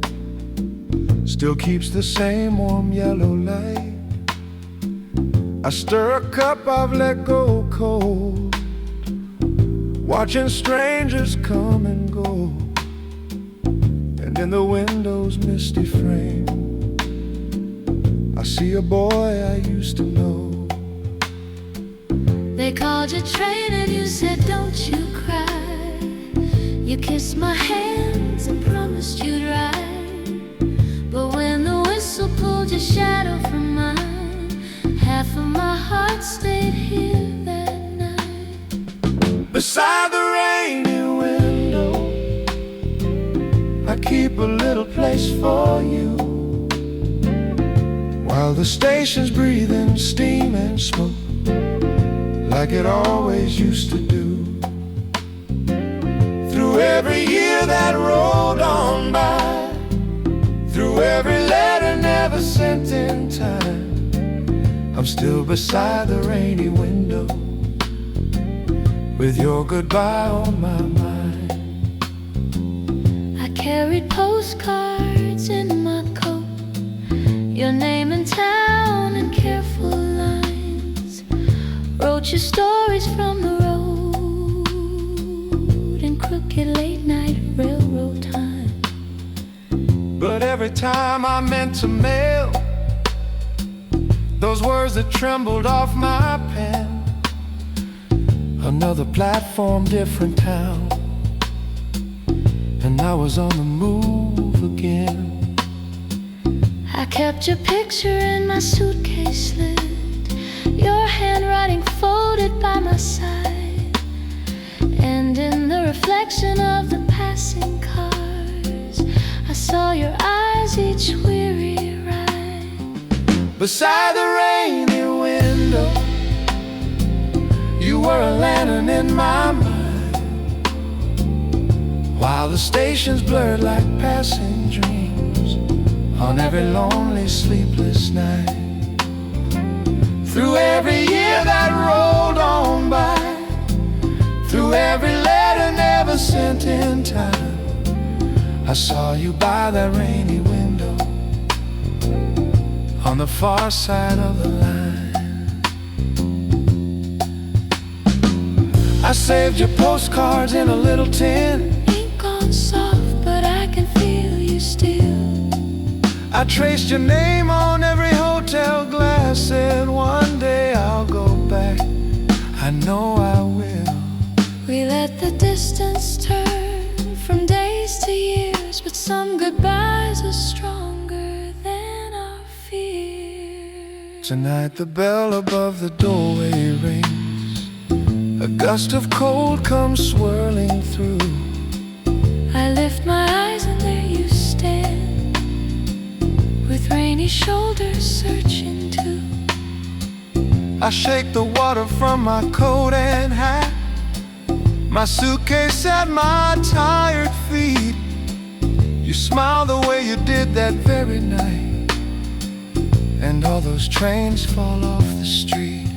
still keeps the same warm yellow light. I stir a cup I've let go cold, watching strangers come and go, and in the window's misty frame I see a boy I used to know. They called your train and you said don't you cry. You kissed my hands and promised you'd ride, but when the whistle pulled your shadow from mine, half of my heart stayed here that night. Beside the rainy window I keep a little place for you, while the station's breathing steam and smoke like it always used to do. Through every year that rolled on by, through every letter never sent in time, I'm still beside the rainy window with your goodbye on my mind. I carried postcards in my coat, your name and town in careful lines. Wrote you stories from the road in crooked late night railroad time. But every time I meant to mail those words that trembled off my pen, another platform, different town, and I was on the move again. I kept your picture in my suitcase lid, your handwriting folded by my side, and in the reflection of the passing cars, I saw your eyes each weary ride. Beside the rainy window, you were a lantern in my mind, while the stations blurred like passing dreams on every lonely, sleepless night. Through every year that rolled on by, through every letter never sent in time, I saw you by that rainy window on the far side of the line. I saved your postcards in a little tin, Ink gone soft, but I can feel you still. I traced your name on every hotel glass, said one day I'll go back, I know I will. We let the distance turn from days to years, but some goodbyes are stronger than our fears. Tonight the bell above the doorway rings, a gust of cold comes swirling through. I lift my eyes and there you stand, with rainy shoulders searching too. I shake the water from my coat and hat, my suitcase at my tired feet. You smile the way you did that very night, and all those trains fall off the street.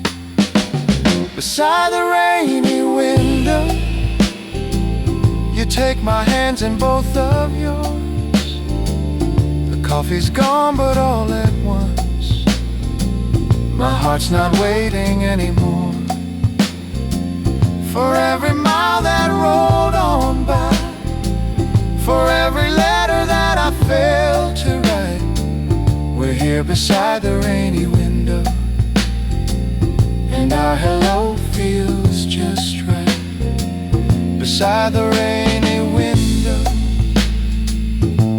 Beside the rainy window, you take my hands in both of yours. The coffee's gone, but all at once, my heart's not waiting anymore. For every mile that rolled on by, for every letter that I failed to write, we're here beside the rainy window, and our hello feels just right. Beside the rainy window,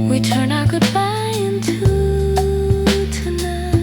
we turn our goodbye into tonight.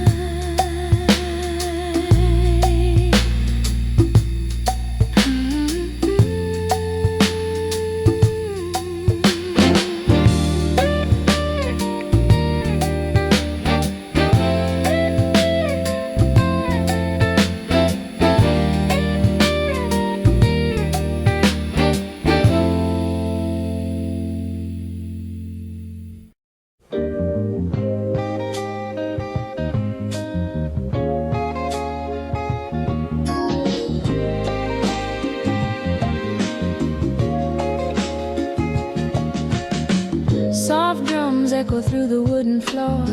Soft drums echo through the wooden floor,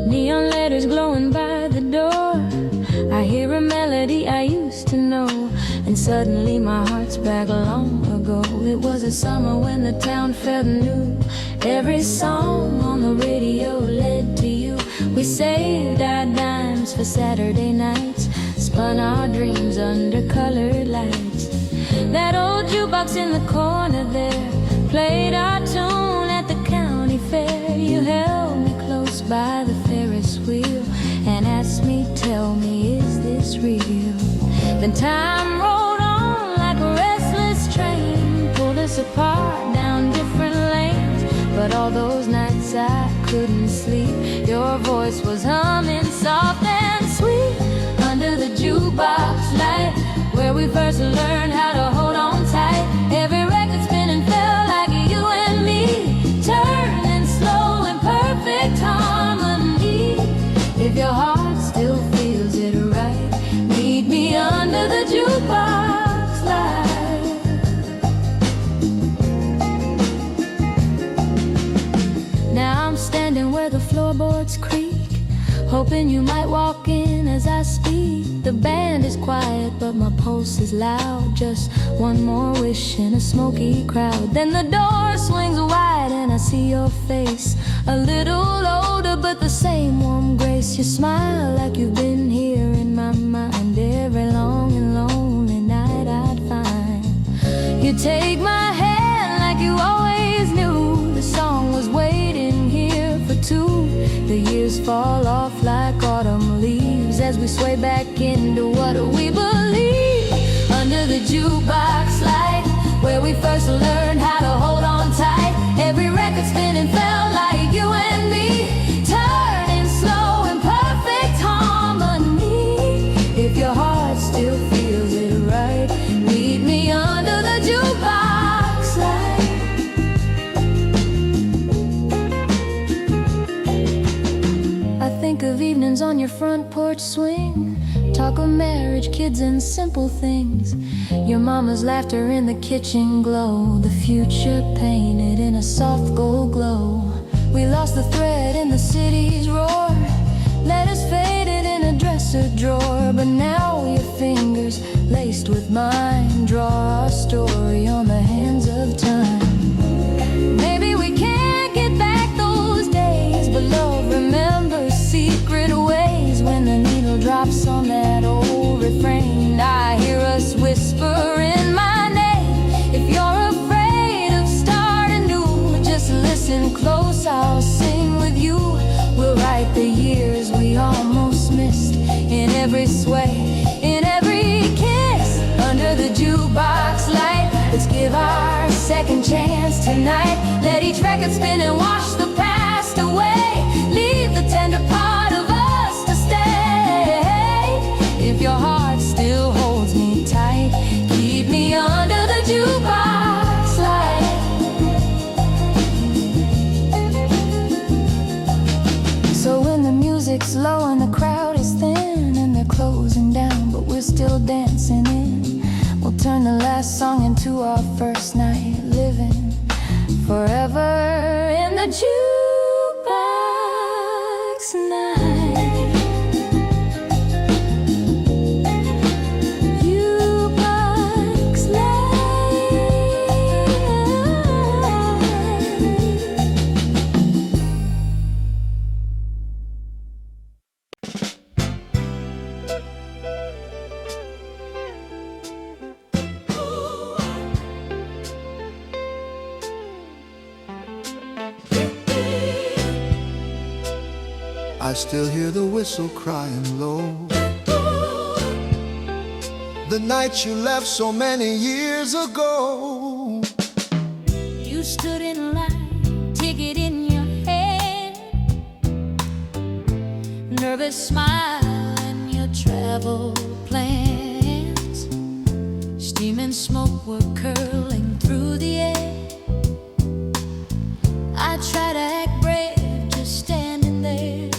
neon letters glowing by the door. I hear a melody I used to know, and suddenly my heart's back long ago. It was a summer when the town felt new. Every song on the radio led to you. We saved our dimes for Saturday nights, spun our dreams under colored lights. That old jukebox in the corner there played our tune at the county fair. You held me close by the Ferris wheel and asked me, tell me, is this real? Then time rolled on like a restless train, pulled us apart down different lanes. But all those nights I couldn't sleep, your voice was humming soft and sweet under the jukebox light, where we first learned how to hold on tight. Every record spinning felt like you and me, turning slow in perfect harmony. If your heart still feels it right, meet me under the jukebox light. standing where the floorboards creak, hoping you might walk in as I speak. The band is quiet, but my pulse is loud. Just one more wish in a smoky crowd. Then the door swings wide and I see your face, a little older but the same warm grace. You smile like you've been here in my mind every long and lonely night I'd find. You take my hand like you always knew the song was waiting here for two. The years fall off like autumn leaves as we sway back into what we believe. Under the jukebox light, where we first learned how to hold on tight. Every record spinning felt like you and me, turning slow in perfect harmony. If your heart still feels it right, meet me under the jukebox light. I think of evenings on your front porch swing, talk of marriage, kids, and simple things. Your mama's laughter in the kitchen glow, the future painted in a soft gold glow. We lost the thread in the city's roar, letters faded in a dresser drawer. But now your fingers laced with mine draw our story on the hands of time. Maybe we can't get back those days, but love remembers secret ways. When the needle drops on that old refrain, I hear us whisper in my name. If you're afraid of starting new, just listen close, I'll sing with you. We'll write the years we almost missed, in every sway, in every kiss. Under the jukebox light, let's give our second chance tonight. Let each record spin and wash the past away. Leave the tender part of us to stay. If your heart still holds me tight, keep me under the jukebox light. So when the music's low and the crowd is thin and they're closing down but we're still dancing in, we'll turn the last song into our first night, living forever in the jukebox night. Jukebox light. I still hear the whistle crying low. The night you left so many years ago. You stood in line, ticket in your hand, nervous smile in your travel plans. Steam and smoke were curling through the air. I try to act brave, just standing there.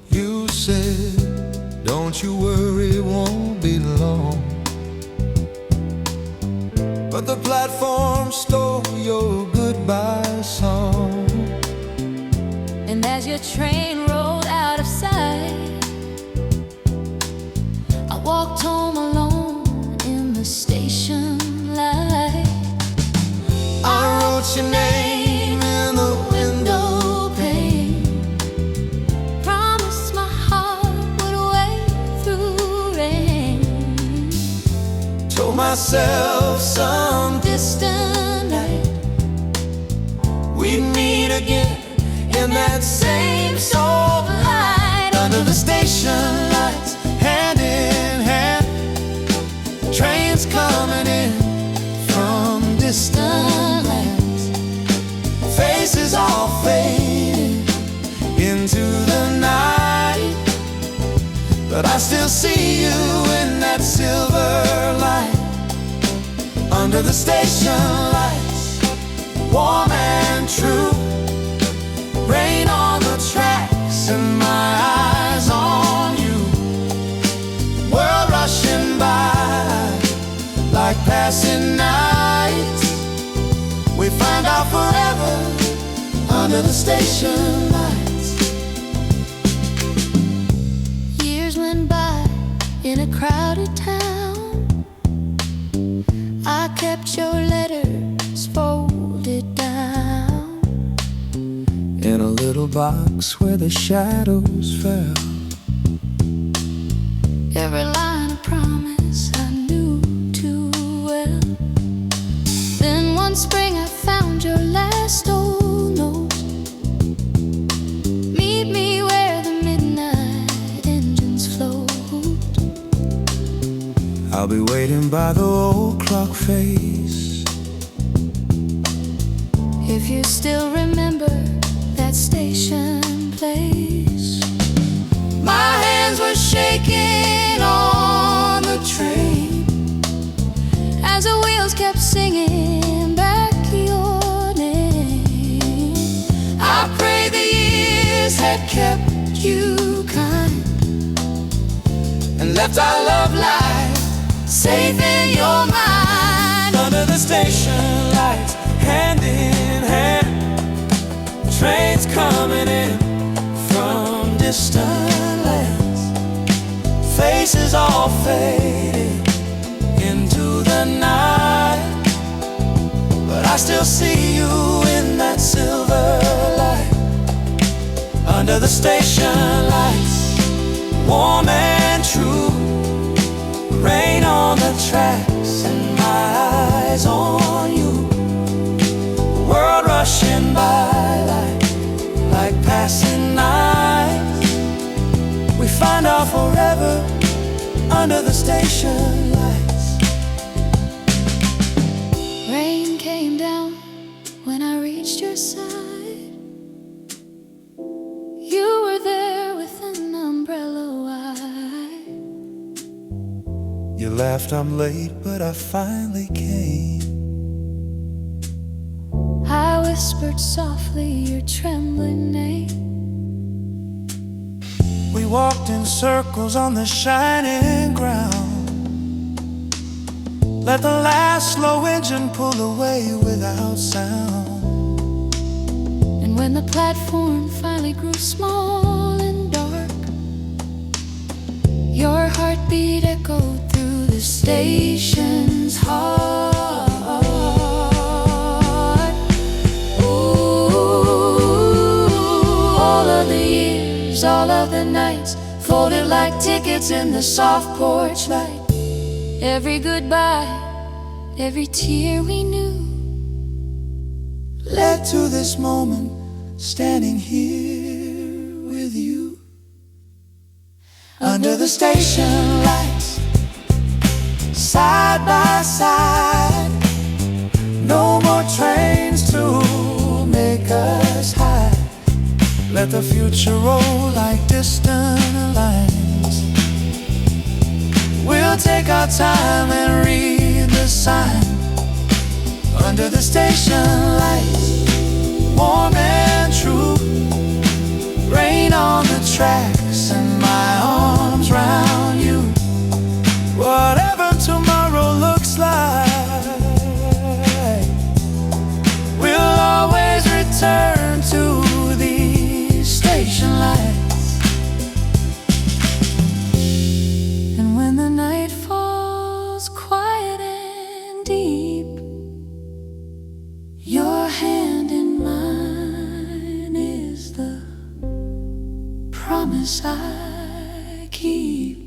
You said, don't you worry, it won't be long. But the platform stole your goodbye song. And as your train rolled out of sight, I walked home alone in the station light. I wrote your name in the window pane. Promised my heart would wait through rain. Told myself some Distant night, we'd meet again in that same soft light. Under the station lights, hand in hand, trains coming in from distant lands. Faces all fading into the night, but I still see you in that silver light. Under the station lights, warm and true, rain on the tracks and my eyes on you. World rushing by like passing nights. We find out forever under the station lights. blocks where the shadows fell. Every line of promise I knew too well. Then one spring I found your last old note. Meet me where the midnight engines float. I'll be waiting by the old clock face. If you still remember that station place. My hands were shaking on the train as the wheels kept singing back your name. I pray the years had kept you kind and left our love life safe in your mind. Under the station lights, hand in hand, trains coming in from distant lands. Faces all fading into the night, but I still see you in that silver light. Under the station lights, warm and true, rain on the tracks and my eyes on you. The world rushing by like passing nights. We find our forever under the station lights. Rain came down when I reached your side. You were there with an umbrella wide. You laughed, I'm late, but I finally came. I whispered softly your trembling name. We walked in circles on the shining ground. Let the last slow engine pull away without sound. And when the platform finally grew small and dark, your heartbeat echoed through the station's heart. All of the nights folded like tickets in the soft porch light. Every goodbye, every tear we knew led to this moment, standing here with you. Under the station lights, side by side. No more trains to make us hide. Let the future roll like distant lines. We'll take our time and read the sign. Under the station lights, warm and true, rain on the tracks and my arms round you. Whatever tomorrow looks like, we'll always return to station lights. And when the night falls quiet and deep, your hand in mine is the promise I keep.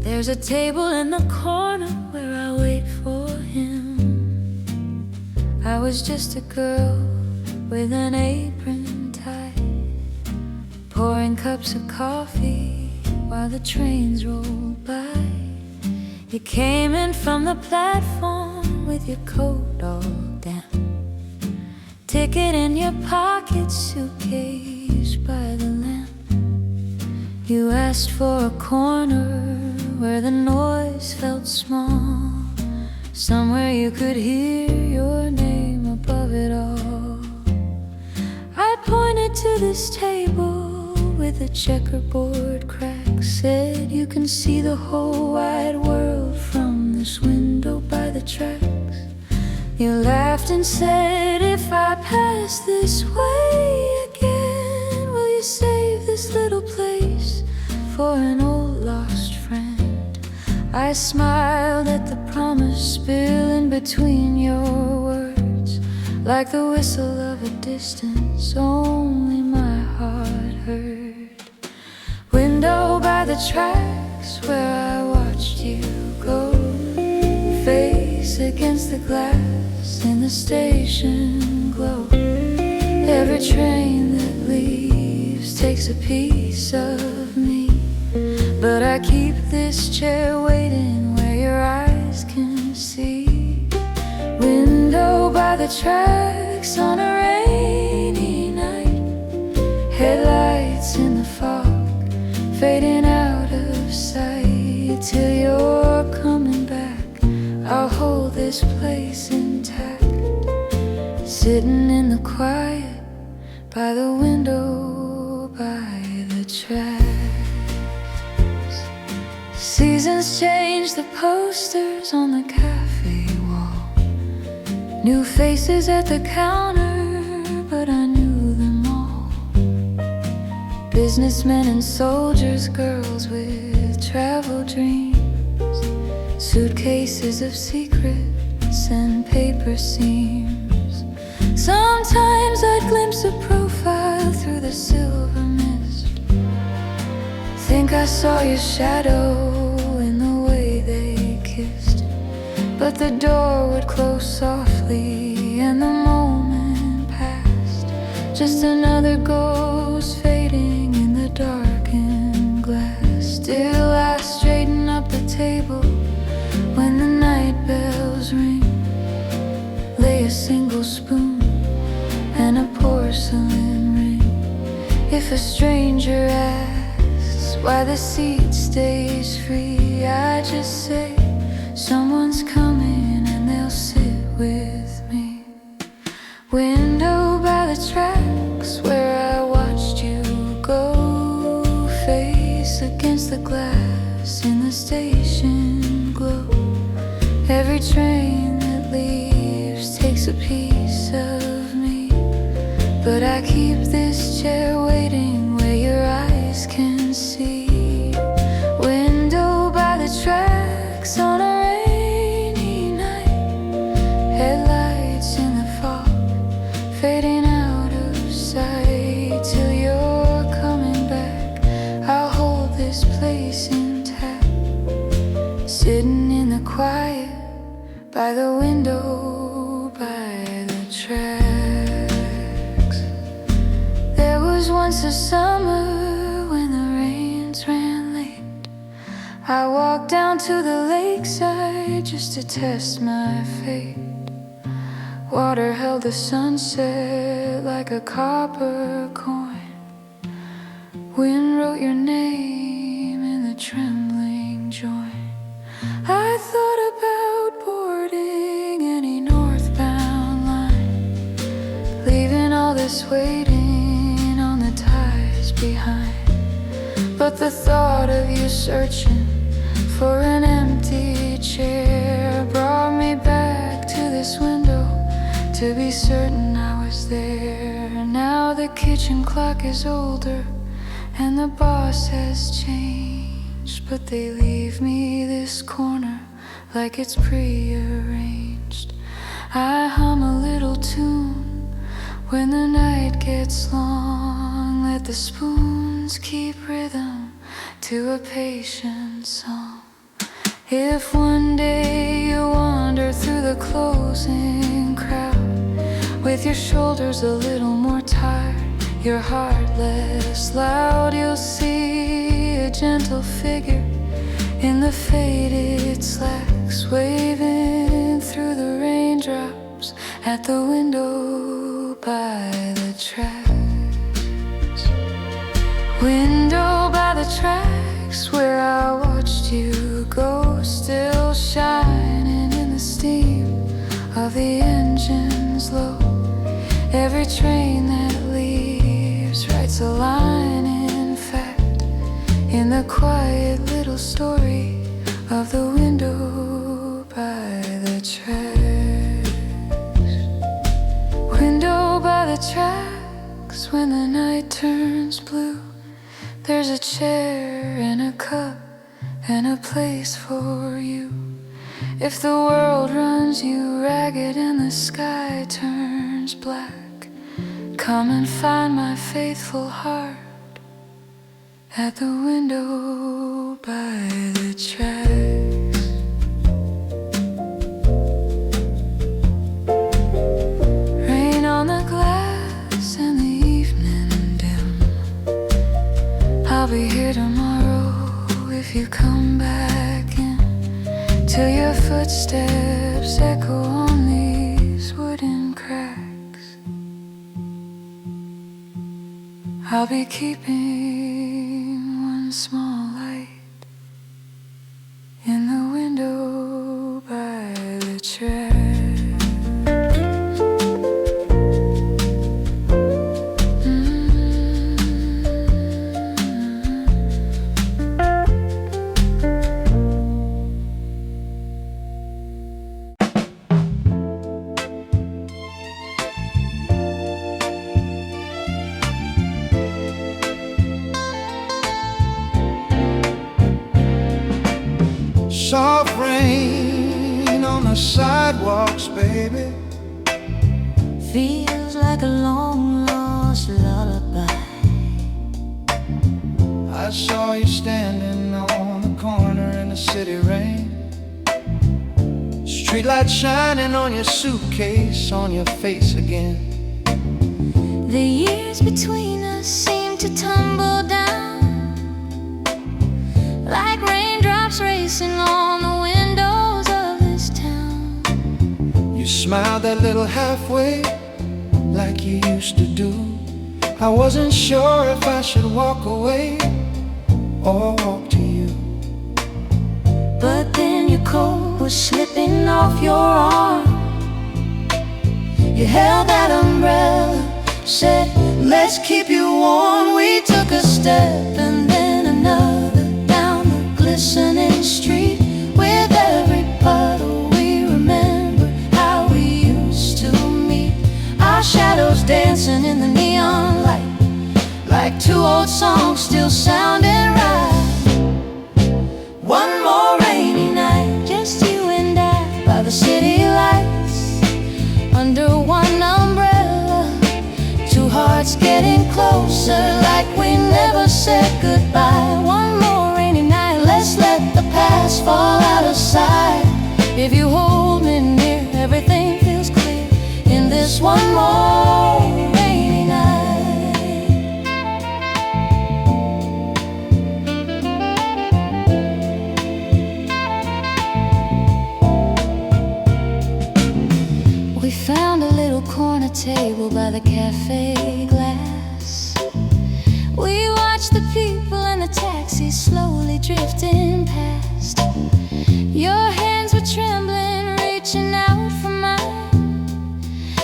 There's a table in the corner where I wait for him. I was just a girl with an apron tied, pouring cups of coffee while the trains rolled by. You came in from the platform with your coat all down, ticket in your pocket, suitcase by the lamp. You asked for a corner where the noise felt small, somewhere you could hear your name above it all. I pointed to this table with a checkerboard crack, said, "You can see the whole wide world from this window by the tracks." You laughed and said, "If I pass this way again, will you save this little place for an old lost friend?" I smiled at the promise spilling between your words, like the whistle of a distance only my heart heard. Window by the tracks where I watched you go, face against the glass in the station glow. Every train that leaves takes a piece of me, but I keep this chair waiting where your eyes can see. Window by the tracks on a rainy night, headlights in the fog, fading out of sight. Till you're coming back, I'll hold this place intact, sitting in the quiet by the window by the tracks. Seasons change the posters on the cafe wall, new faces at the counter, but I knew them all. Businessmen and soldiers, girls with travel dreams, suitcases of secrets and paper seams. Sometimes I'd glimpse a profile through the silver mist, think I saw your shadow in the way they kissed. But the door would close softly and the moment passed, just another ghost fading in the darkened glass. Still I straighten up the table when the night bells ring, lay a single spoon and a porcelain ring. If a stranger asks why the seat stays free, I just say someone's coming and they'll sit with me. Window by the tracks where I watched you go, face against the glass in the station glow. Every train that leaves takes a piece of me, but I keep this chair waiting where your eyes can see. Window by the tracks on a rainy night, headlights in the fog, fading out of sight. Till you're coming back, I'll hold this place intact, sitting in the quiet by the window by the tracks. There was once a summer when the rains ran late. I walked down to the lakeside just to test my fate. Water held the sunset like a copper coin. Wind wrote your name in the trembling joint. I thought about boarding any northbound line, leaving all this waiting on the ties behind. But the thought of you searching for an empty chair brought me back to this window to be certain I was there. Now the kitchen clock is older and the boss has changed, but they leave me this corner like it's pre-arranged. I hum a little tune when the night gets long, let the spoons keep rhythm to a patient song. If one day you wander through the closing crowd, with your shoulders a little more tired, your heart less loud, you'll see a gentle figure in the faded slacks, waving through the raindrops at the window by the tracks. Window by the tracks where I watched you go, still shining in the steam of the engines low. Every train that leaves a line, in fact, in the quiet little story of the window by the tracks. Window by the tracks, when the night turns blue, there's a chair and a cup and a place for you. If the world runs you ragged and the sky turns black, come and find my faithful heart at the window by the tracks. Rain on the glass and the evening dim. I'll be here tomorrow if you come back in, till your footsteps echo on these wooden cracks. I'll be keeping one small light in the window by the tracks. Soft rain on the sidewalks, baby, Feels like a long lost lullaby. I saw you standing on the corner in the city rain, streetlight shining on your suitcase, on your face again. The years between us seem to tumble down like raindrops racing on the windows of this town. You smiled that little halfway like you used to do. I wasn't sure if I should walk away or walk to you. But then your coat was slipping off your arm. You held that umbrella, said, let's keep you warm. We took a step and then another down the glistening street. With every puddle we remember how we used to meet. Our shadows dancing in the neon light, like two old songs still sounding right. One more rainy night, just you and I by the city lights, under one umbrella, two hearts getting closer like we never said goodbye. One more rainy night, let's let the past fall out of sight. If you hold me near, everything feels clear in this one more rainy night. We found a little corner table by the cafe glass. We watched the people and the taxis slowly drifting past. Your hands were trembling, reaching out for mine.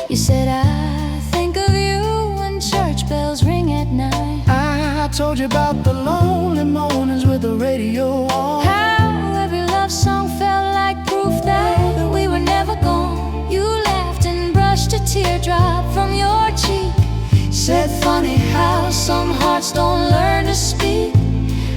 You said, I think of you when church bells ring at night. I told you about the lonely mornings with the radio on. How every love song felt like proof that we were never gone. You laughed and brushed a teardrop from your cheek. Said, funny how some hearts don't learn to speak.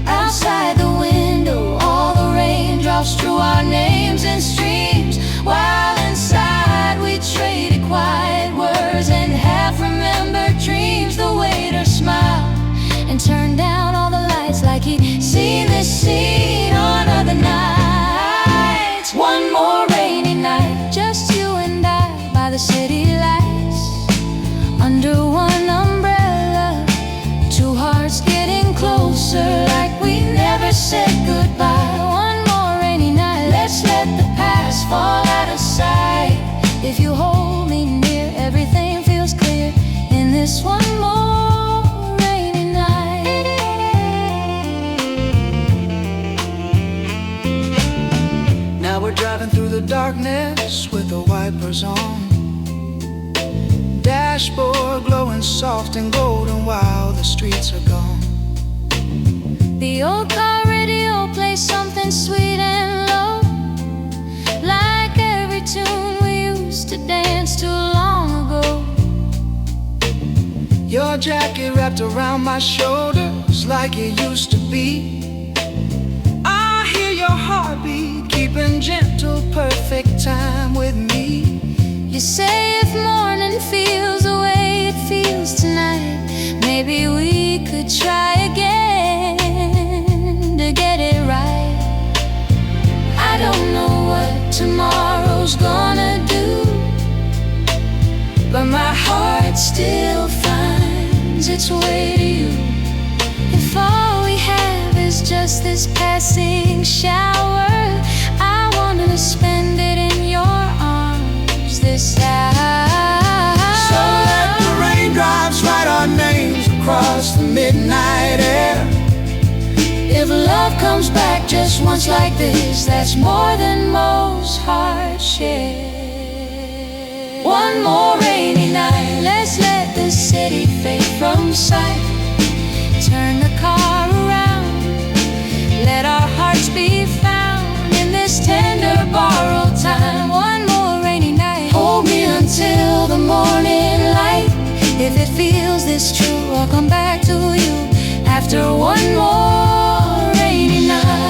Outside the window, all the raindrops drew our names in streams, while inside we traded quiet words and half-remembered dreams. The waiter smiled and turned down all the lights like he'd seen this scene on other nights. One more rainy night, just you and I by the city lights, under one umbrella, two hearts getting closer like we never said goodbye. One more rainy night, let's let the past fall out of sight. If you hold me near, everything feels clear in this one more rainy night. Now we're driving through the darkness with the wipers on, dashboard glowing soft and golden while the streets are gone. The old car radio plays something sweet and low, like every tune we used to dance to long ago. Your jacket wrapped around my shoulders like it used to be. I hear your heartbeat keeping gentle, perfect time with me. You say if morning feels the way it feels tonight, maybe we could try again to get it right. I don't know what tomorrow's gonna do, but my heart still finds its way to you. If all we have is just this passing shower, I wanna spend it in your arms this hour. So let the raindrops write our names across the midnight air. If love comes back just once like this, that's more than most hearts share. One more rainy night, let's let the city fade from sight. Turn the car around, let our hearts be found in this tender borrowed time. One more rainy night, hold me until the morning light. If it feels this true, I'll come back to you after one more rainy night.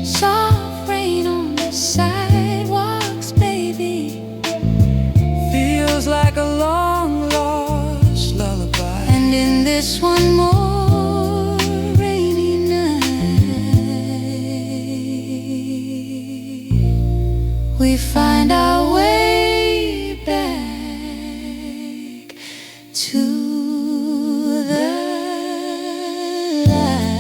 Soft rain on the sidewalks, baby, Feels like a long lost lullaby. and in this one more rainy night, we find our way back to the light.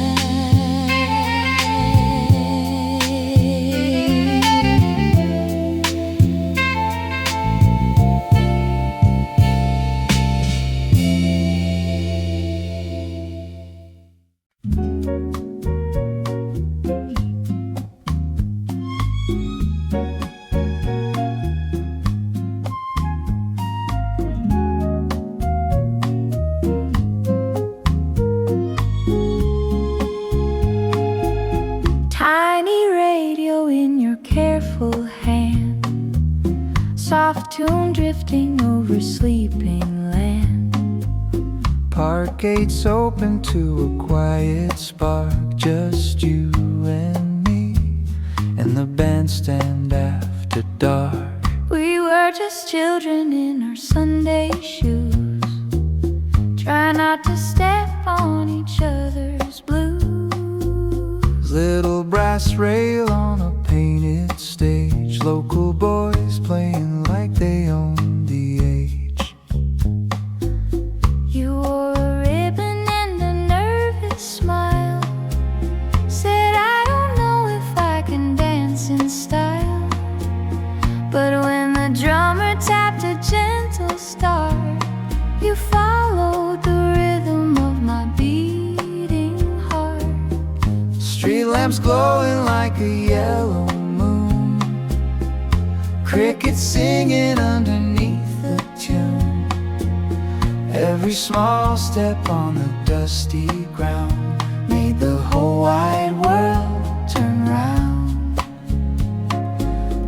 Tiny radio in your careful hand, soft tune drifting over sleeping land. Park gates open to a quiet spark, just you and me in the bandstand after dark. We were just children in our Sunday shoes, try not to step on each other's blues. Little brass rail on a painted stage, local boys playing like they own the age. You wore a ribbon and a nervous smile, said I don't know if I can dance in style. But when the drummer tapped a gentle start, you followed the rhythm of my beating heart. Street lamps glowing like a yellow moon, crickets singing underneath the tune. Every small step on the dusty ground made the whole wide world turn round.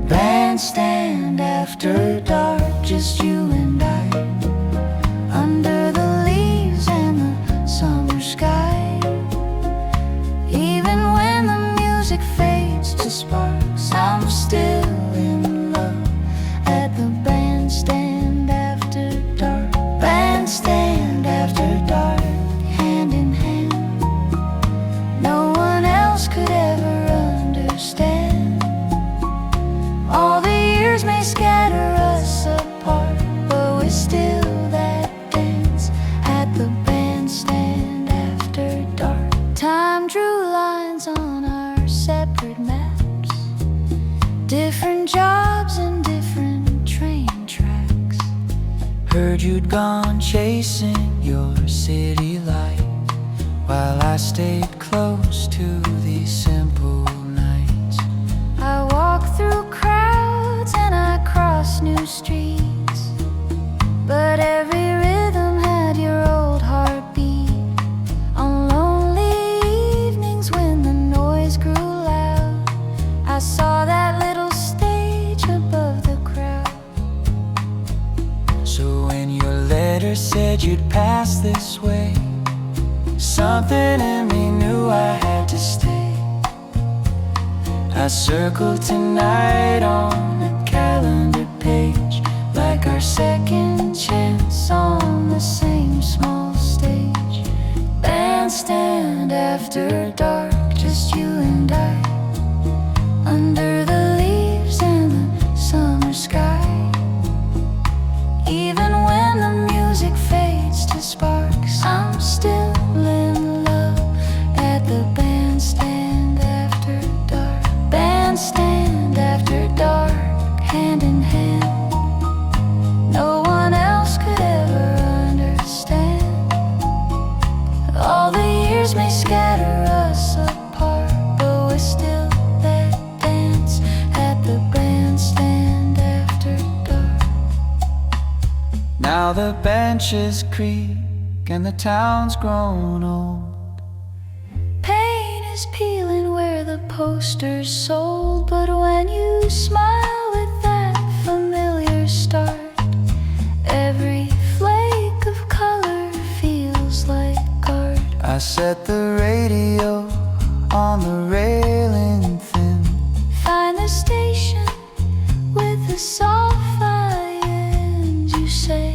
Bandstand after dark, just you and I, under the leaves and the summer sky. Even when the music fades to sparks, I'm still in love at the bandstand after dark. Bandstand after dark, hand in hand. No one else could ever understand. All the years may scatter us apart, but we're still that dance at the bandstand after dark. Time drew lines on our separate maps, different jobs and different train tracks. Heard you'd gone chasing your city life, while I stayed close to these simple Something in me knew I had to stay. I circled tonight on the calendar page, like our second chance on the same small stage. Bandstand after dark, just you and I, under the leaves in the summer sky. Even when the music fades to sparks, I'm still in love at the bandstand after dark. Bandstand after dark, hand in hand. No one else could ever understand. All the years may scatter us apart, but we're still that dance at the bandstand after dark. Now the benches creak and the town's grown old. Paint is peeling where the posters sold, but when you smile with that familiar start, every flake of color feels like art. I set the radio on the railing thin, find the station with the soft violins. You say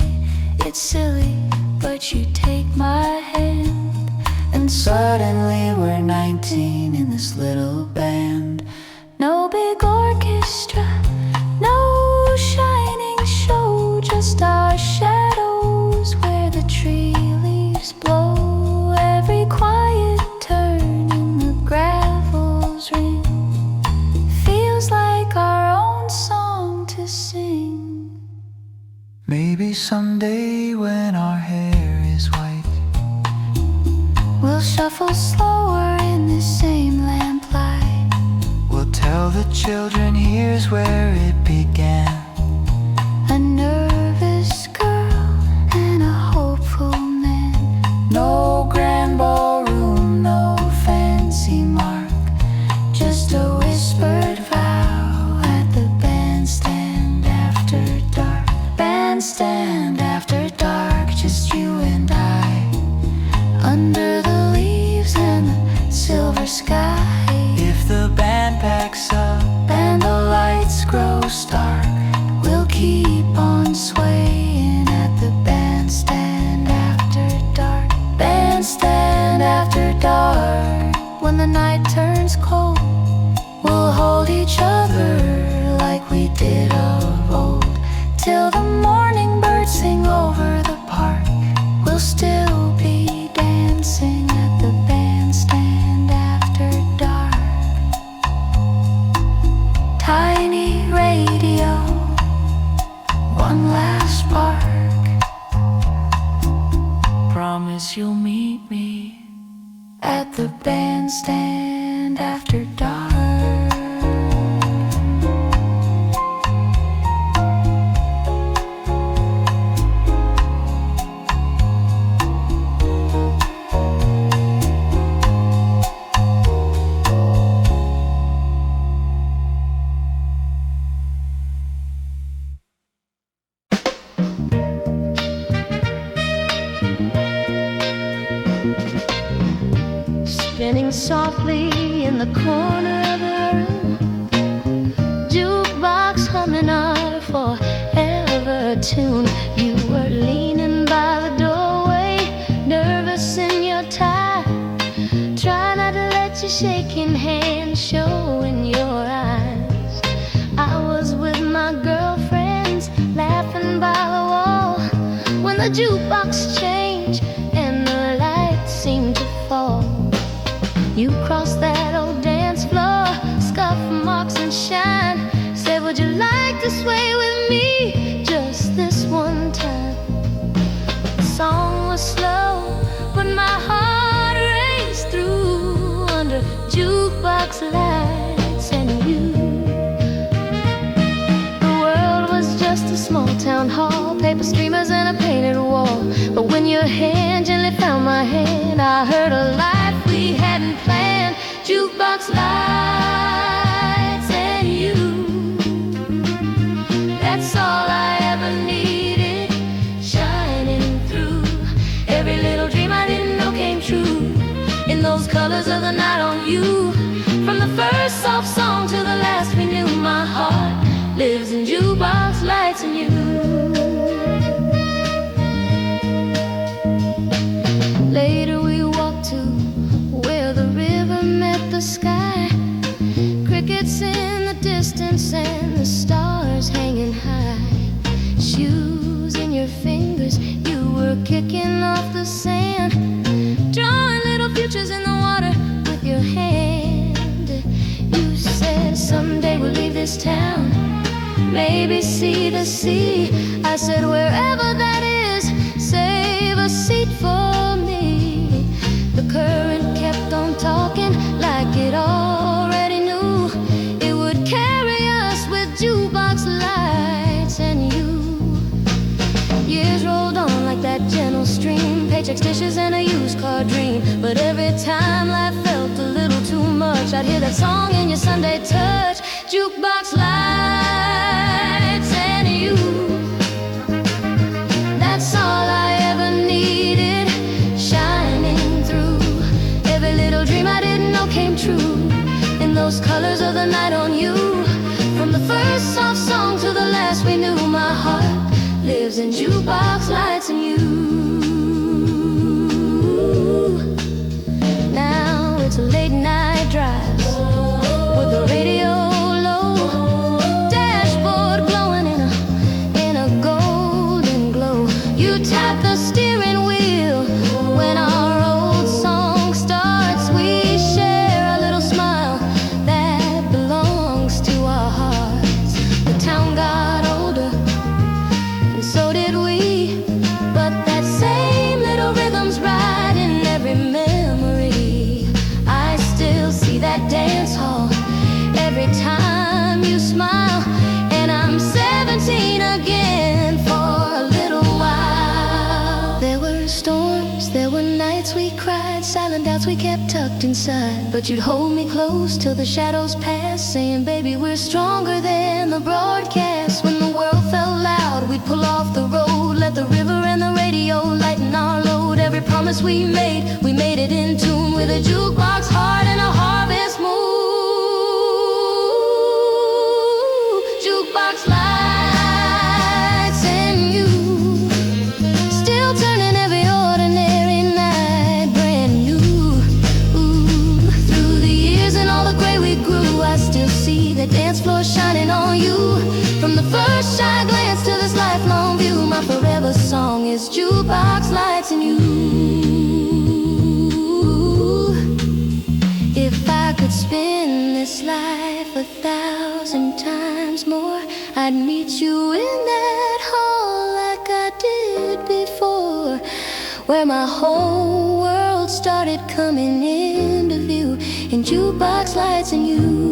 it's silly, but you take my hand, and suddenly we're 19 in this little band. No big orchestra, no shining show, just our shadows where the tree leaves blow. Every quiet turn in the gravel's ring feels like our own song to sing. Maybe someday when our hair is white, we'll shuffle slower in the same lamplight. We'll tell the children here's where it began. A nervous girl and a hopeful man. No grand ballroom, no fancy mark, just a whispered vow at the bandstand after dark. Bandstand after dark, just you and I, under the leaves and the silver sky. If the band packs up and the lights grow stark, we'll keep on swaying at the bandstand after dark. Bandstand after dark. When the night turns cold, we'll hold each other like we did of old, till the morning birds sing over the park. We'll still be dancing at the bandstand after dark. Tiny radio, one last spark. Promise you'll meet me at the bandstand after dark. Spinning softly in the corner of the room, jukebox humming our forever tune. You were leaning by the doorway, nervous in your tie. Try not to let your shaking hand show in your eyes. I was with my girlfriends, laughing by the wall, when the jukebox changed and the lights seemed to fall. You crossed that old dance floor, scuff marks and shine. Said, would you like to sway with me just this one time? The song was slow, but my heart raced through under jukebox lights and you. The world was just a small town hall, paper streamers and a painted wall. But when your hand gently found my hand, I heard a life we hadn't planned. Jukebox lights and you. That's all I ever needed, shining through. Every little dream I didn't know came true. colors of the night on you. From the first soft song to the last we knew, my heart lives in jukebox lights and you. Later we walked to where the river met the sky, crickets in the distance and the stars hanging high. Shoes in your fingers, you were kicking off the sand, drawing little futures in the water with your hand. You said someday we'll leave this town, maybe see the sea. I said wherever that is, save a seat for me. The current kept on talking like it already knew it would carry us with jukebox lights and you. Years rolled on like that gentle stream, paychecks, dishes, and a used car dream. But every time life felt a little too much, I'd hear that song in your Sunday touch, jukebox lights and you. That's all I ever needed, shining through every little dream I didn't know came true. In those colors of the night on you, from the first soft song to the last we knew, my heart lives in jukebox lights and you. Now it's a late night drive with the radio low, dashboard glowing in a golden glow. You tap the steering wheel when our old song starts. We share a little smile that belongs to our hearts. The town got older, and so did we, but that same little rhythm's right in every memory. I still see that dance hall every time you smile, and I'm 17 again for a little while. There were storms, there were nights we cried, silent doubts we kept tucked inside, but you'd hold me close till the shadows passed, saying baby we're stronger than the broadcast. When the world felt loud, we'd pull off the road, let the river and the radio lighten our load. Every promise we made it in tune with a jukebox heart and a harvest moon. Jukebox lights and you, still turning every ordinary night brand new. Ooh, through the years and all the gray we grew, I still see the dance floor shining on you. From the first shy glance to this lifelong view, my forever song is jukebox lights and you. If I could spin this life 1,000 times more, I'd meet you in that hall like I did before, where my whole world started coming into view in jukebox lights and you.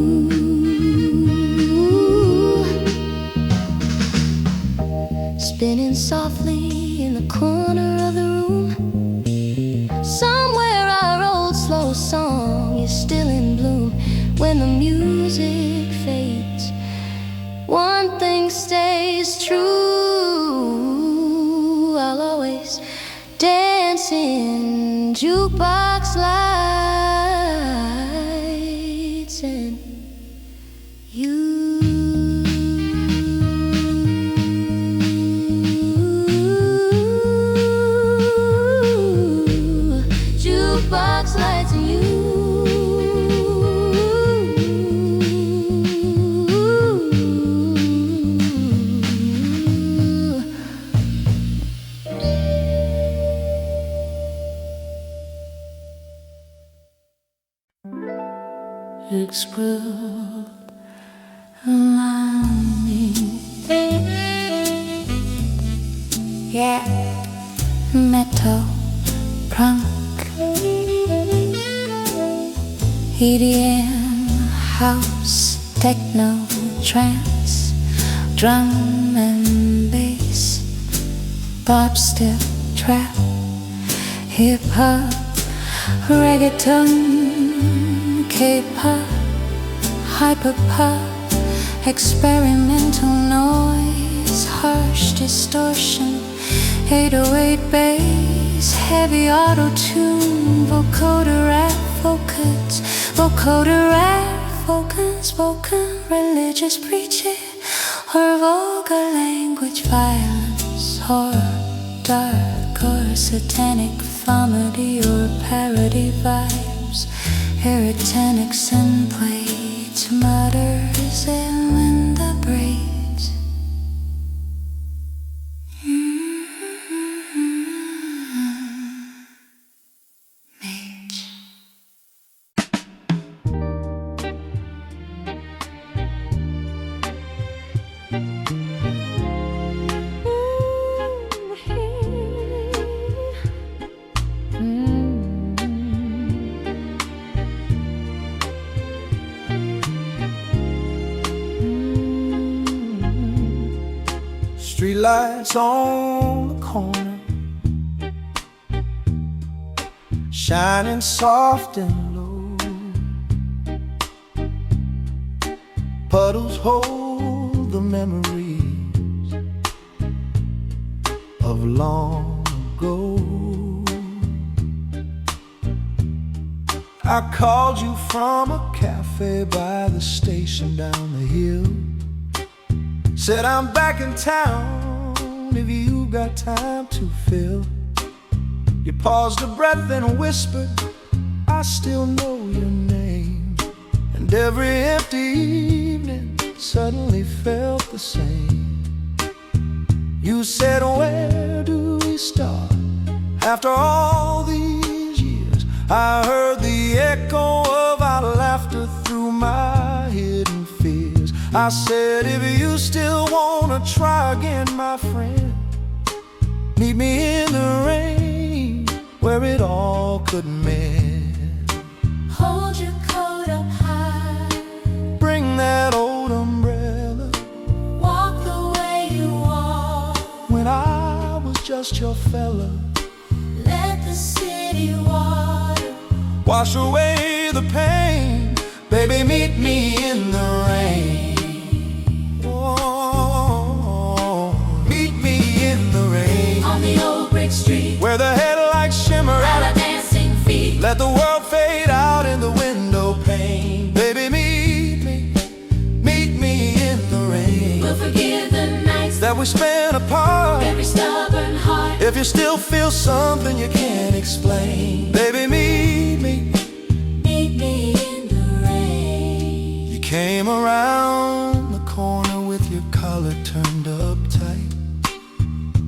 Spinning softly in the corner of the room, somewhere our old slow song is still in bloom. When the music fades, one thing stays true, I'll always dance in jukebox lights and you. Jukebox lights and you. Explode around me, yeah, metal punk, EDM, house, techno, trance, drum and bass, pop, step, trap, hip hop, reggaeton, K-pop, hyperpop, experimental noise, harsh distortion, 808 bass, heavy auto-tune, vocoder rap, vocals, vocoder rare, spoken religious preaching, or vulgar language violence, horror, dark or satanic comedy or parody vibes, irritanics and plates, mutters in the braids. Mage. Streetlights on the corner, shining soft and low. Puddles hold the memories of long ago. I called you from a cafe by the station down the hill. Said I'm back in town if you got time to fill. You paused a breath and whispered, I still know your name. And every empty evening suddenly felt the same. You said, where do we start? After all these years, I heard the echo of our laughter through my hidden fears. I said, if you still wanna try again, my friend, meet me in the rain where it all could mend. Hold your coat up high, Bring that old umbrella. walk the way you walk, When I was just your fella, let the city water wash away the pain. Baby, meet me in the rain. Oh, meet me in the rain, on the old brick street, where the headlights shimmer at out. our dancing feet. Let the world fade out in the window pane. Baby, meet me in the rain. We'll forgive the nights That we spent apart. every stubborn heart. If you still feel something you can't explain, baby, meet me in the rain. You came around the corner with your collar turned up tight,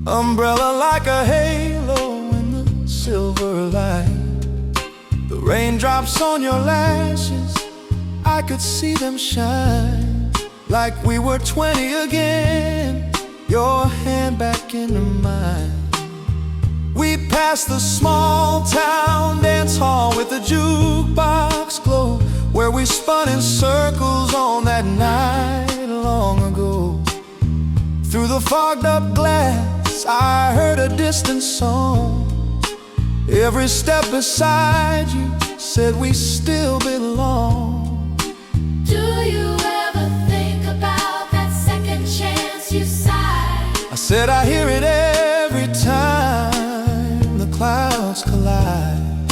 umbrella like a halo in the silver light. The raindrops on your lashes, I could see them shine, like we were 20 again, your hand back into mine. We passed the small town dance hall with the jukebox glow, where we spun in circles on that night long ago. Through the fogged up glass, I heard a distant song. Every step beside you said we still belong. Do you ever think about that second chance you sighed? I said I hear it every time the clouds collide.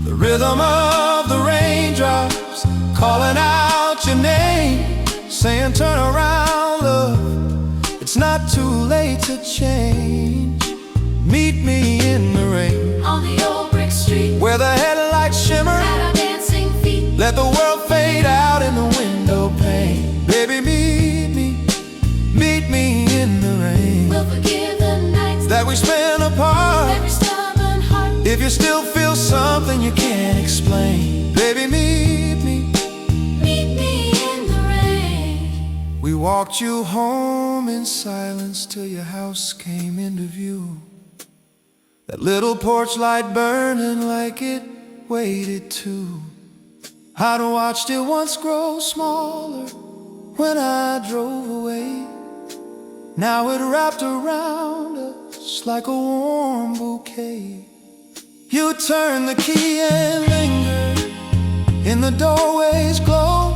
The rhythm of the raindrops calling out your name, saying turn around, love, it's not too late to change. Meet me in the rain, on the old brick street, where the headlights shimmer, at our dancing feet. let the world fade out in the window pane. Baby, meet me in the rain, We'll forgive the nights that we spent apart. every stubborn heart. If you still feel something you can't explain, baby, meet me in the rain. We walked you home in silence till your house came into view. That little porch light burning like it waited too. I'd watched it once grow smaller when I drove away. Now it wrapped around us like a warm bouquet. You turned the key and lingered in the doorway's glow.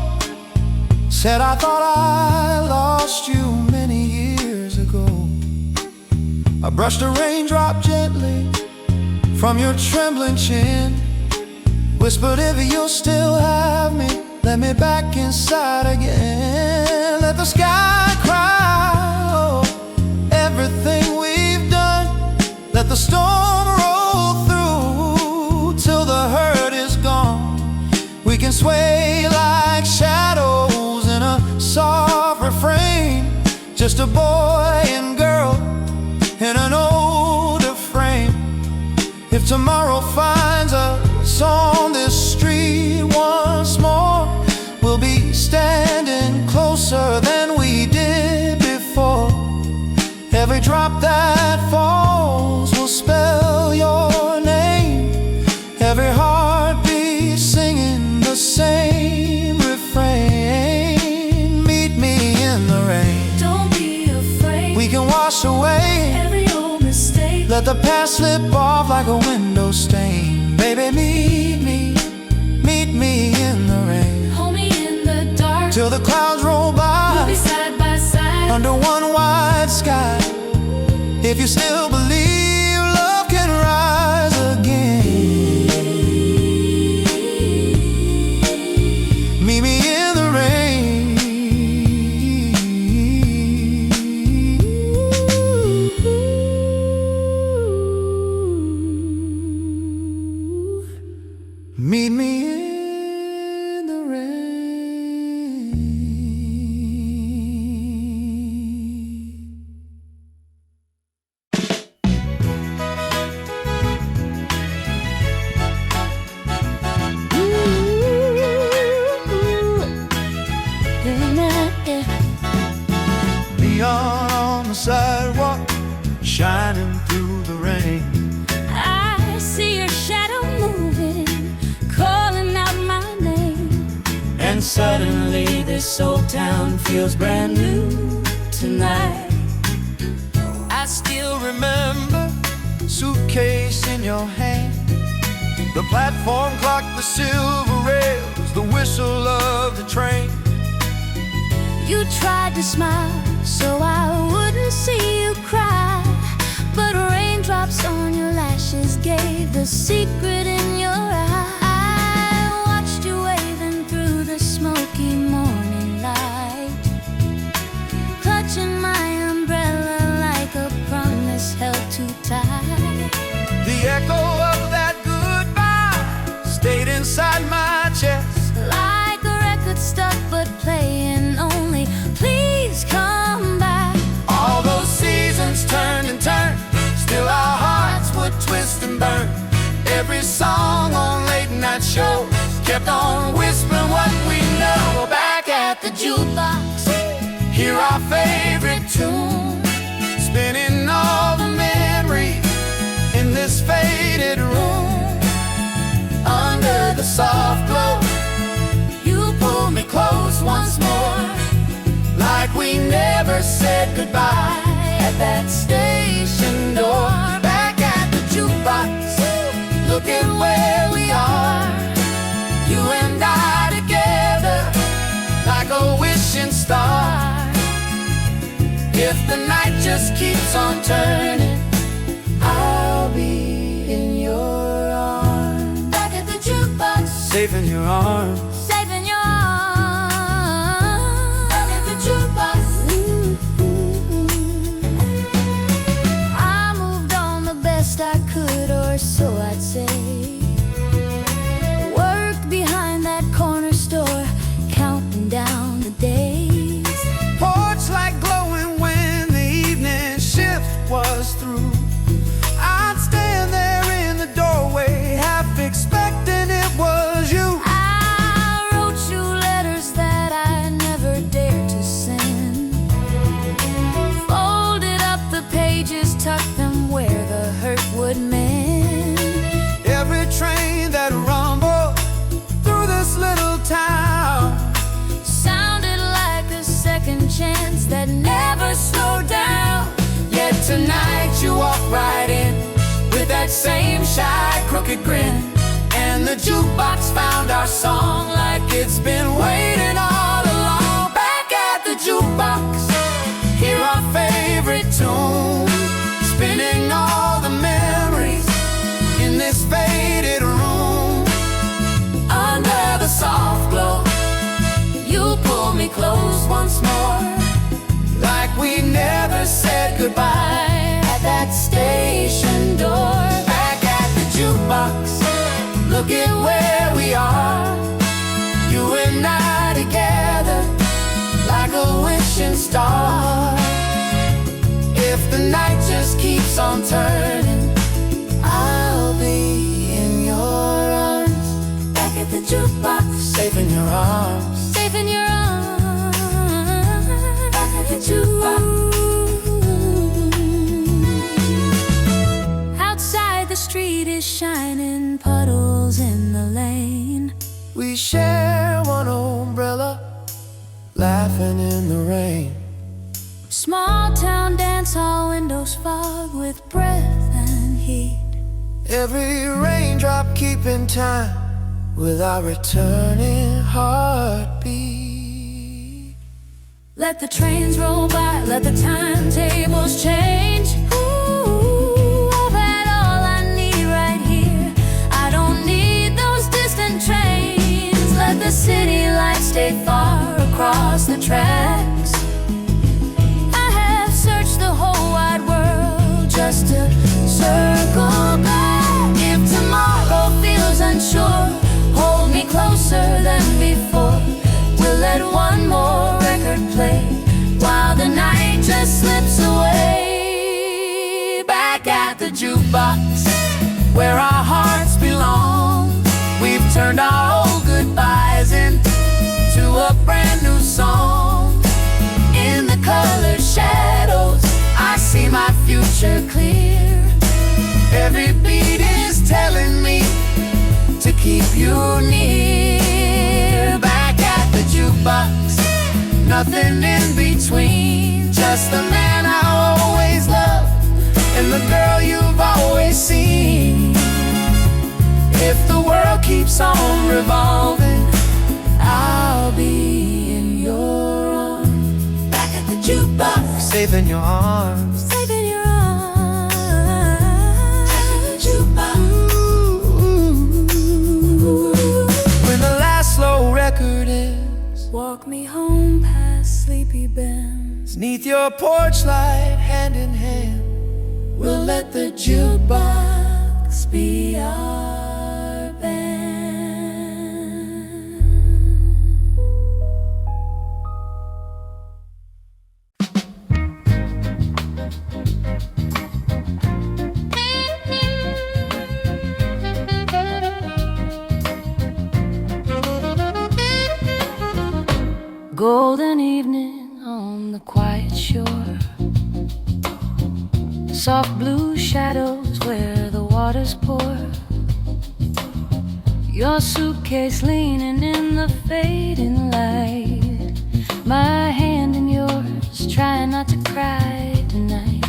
Said I thought I lost you many years ago. I brushed a raindrop gently from your trembling chin. Whispered, if you'll still have me, let me back inside again. Let the sky cry, oh, everything we've done. Let the storm roll through till the hurt is gone. We can sway like shadows in a soft refrain. Just a boy and girl in an older frame. If tomorrow finds us on this street once more, we'll be standing closer than we did before. Every drop that falls will spell your name. Every heartbeat singing the same refrain. Meet me in the rain. Don't be afraid. We can wash away Every old mistake. let the past slip off like a window stain. Baby, meet me in the rain. Hold me in the dark. Till the clouds roll We'll be by side by side. under one wide sky. If you still believe love can rise again, meet me in the rain. Meet me in the rain. Neon on the sidewalk, shining through the rain. I see your shadow moving, calling out my name. And suddenly this old town feels brand new tonight. I still remember, suitcase in your hand, the platform clock, the silver rails, the whistle of the train. You tried to smile so I wouldn't see you cry, but raindrops on your lashes gave the secret in your eye. I watched you waving through the smoky morning light, clutching my umbrella like a promise held too tight. The echo of that goodbye stayed inside my chest, Like a record stuck but playing only, please come back. all those seasons turned and turned, still our hearts would twist and burn. Every song on late night shows kept on whispering what we know. Back at the jukebox, hear our favorite tune, spinning all the memories in this faded room. Under the soft glow, you pull me close once more, like we never said goodbye at that station door. Back at the jukebox, look at where we are, you and I together, like a wishing star. If the night just keeps on turning, I'll be in your arms. Back at the jukebox, Safe in your arms. safe in your arms. Back at the jukebox. I moved on the best I could, or so I'd say. Worked behind that corner store, counting down the days. Porch light glowing when the evening shift was through. I'd stand there in the doorway, half expecting it was you. I wrote you letters that I never dared to send, folded up the pages, tucked them where the hurt would mend. Every train that rumbled through this little town Sounded like a second chance that never slowed down. Yet tonight you walk right in with that same shy, crooked grin, and the jukebox found our song like it's been waiting all along. Back at the jukebox, hear our favorite tune, spinning all the memories in this faded room. goodbye at that station door. Back at the jukebox, look at where we are. You and I together, like a wishing star. If the night just keeps on turning, I'll be in your arms. Back at the jukebox, Safe in your arms. safe in your arms. Back at the jukebox. Outside the street is shining, puddles in the lane. We share one umbrella, laughing in the rain. Small town dance hall windows fog with breath and heat. Every raindrop keeping time with our returning heartbeat. Let the trains roll by, let the timetables change. Ooh, I've had all I need right here. I don't need those distant trains. Let the city lights stay far across the tracks. I have searched the whole wide world just to circle back. If tomorrow feels unsure, hold me closer than before. We'll let one more record play while the night just slips away. Back at the jukebox, where our hearts belong. We've turned our old goodbyes into a brand new song. In the colored shadows, I see my future clear. Every beat is telling me to keep you near. Back at the jukebox, nothing in between. Just the man I always loved and the girl you've always seen. If the world keeps on revolving, I'll be in your arms. Back at the jukebox, Safe in your arms. safe in your arms. Back at the jukebox. When the last slow record ends, Walk me home past sleepy Ben's. neath your porch light, hand in hand, we'll let the jukebox Be our band. Golden evening on the quiet shore. Soft blue shadows where the waters pour. Your suitcase leaning in the fading light. My hand in yours, trying not to cry tonight.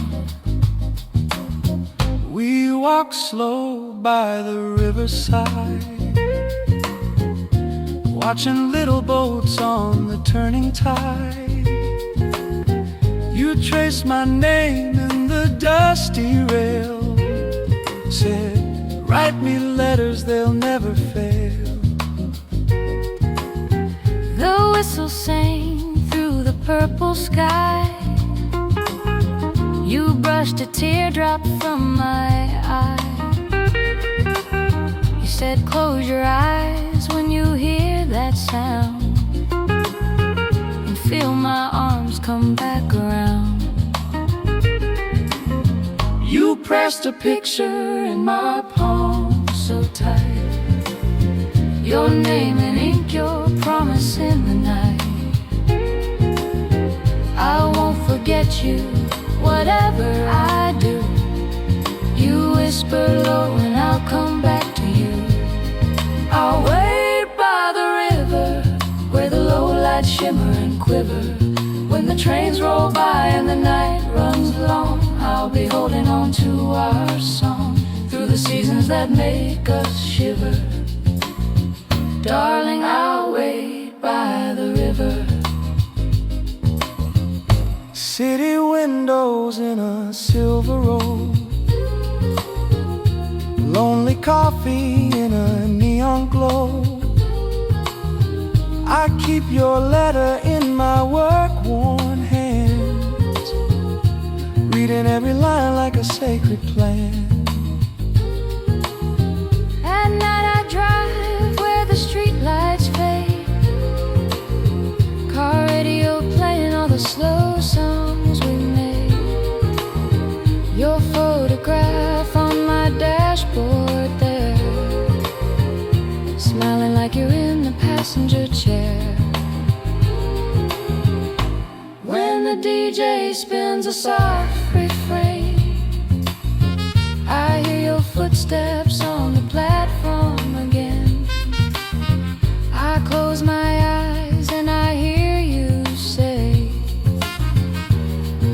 We walk slow by the riverside, watching little boats on the turning tide. You traced my name in the dusty rail, said, write me letters, they'll never fail. The whistle sang through the purple sky. You brushed a teardrop from my eye. You said, close your eyes when you hear that sound, and feel my arms come back around. You pressed a picture in my palm so tight, Your name in ink, your promise in the night. I won't forget you, whatever I do. You whisper low and I'll come back to you. I'll wait by the river where the low lights shimmer and quiver. When the trains roll by and the night runs long, I'll be holding on to our song through the seasons that make us shiver. Darling, I'll wait by the river. city windows in a silver row, lonely coffee in a neon glow. I keep your letter in my work-worn hands, read every plan. At night I drive where the street lights fade, car radio playing all the slow songs we made. Your photograph on my dashboard there, smiling like you're in the passenger chair. When the DJ spins a soft refrain, I hear your footsteps on the platform again. I close my eyes and I hear you say,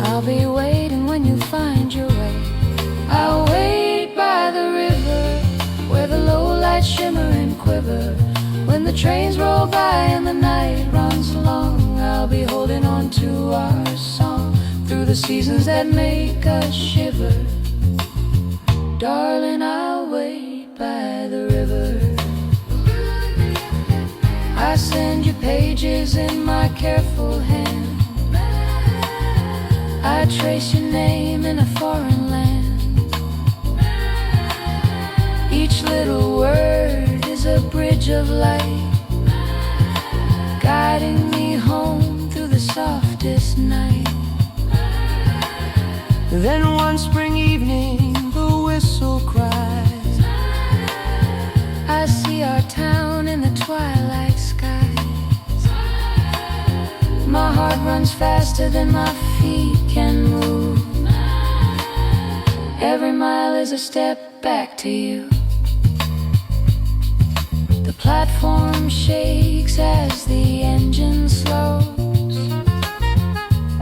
I'll be waiting when you find your way. I'll wait by the river where the low lights shimmer and quiver. When the trains roll by and the night runs long, I'll be holding on to our song through the seasons that make us shiver. Darling, I'll wait by the river. I send you pages in my careful hand. I trace your name in a foreign land. Each little word is a bridge of light, guiding me home through the softest night. Then one spring evening the whistle cries, I see our town in the twilight skies. My heart runs faster than my feet can move. Every mile is a step back to you. The platform shakes as the engine slows.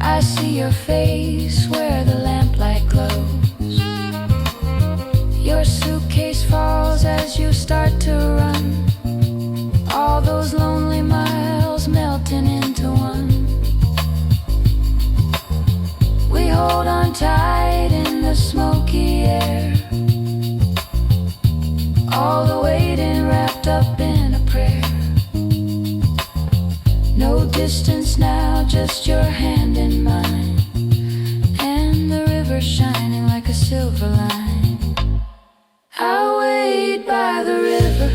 I see your face where the lamplight glows. Your suitcase falls as you start to run, all those lonely miles melting into one. We hold on tight in the smoky air, all the waiting wrapped up in a prayer. No distance now, just your hand in mine, and the river shining like a silver line. I wait by the river,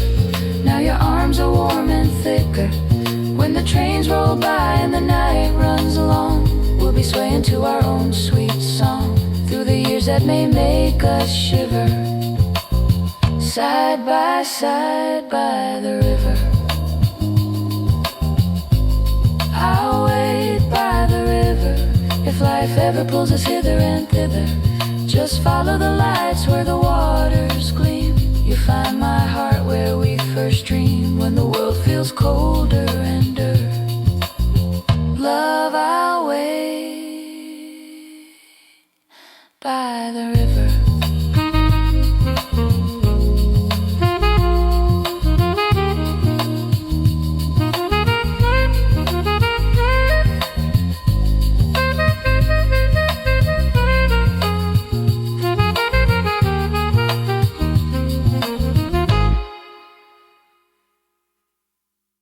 now your arms are warm and thicker. When the trains roll by and the night runs long, we'll be swaying to our own sweet song through the years that may make us shiver. Side by the river, I'll wait by the river. If life ever pulls us hither and thither, just follow the lights where the waters gleam. You find my heart where we first dreamed, when the world feels cold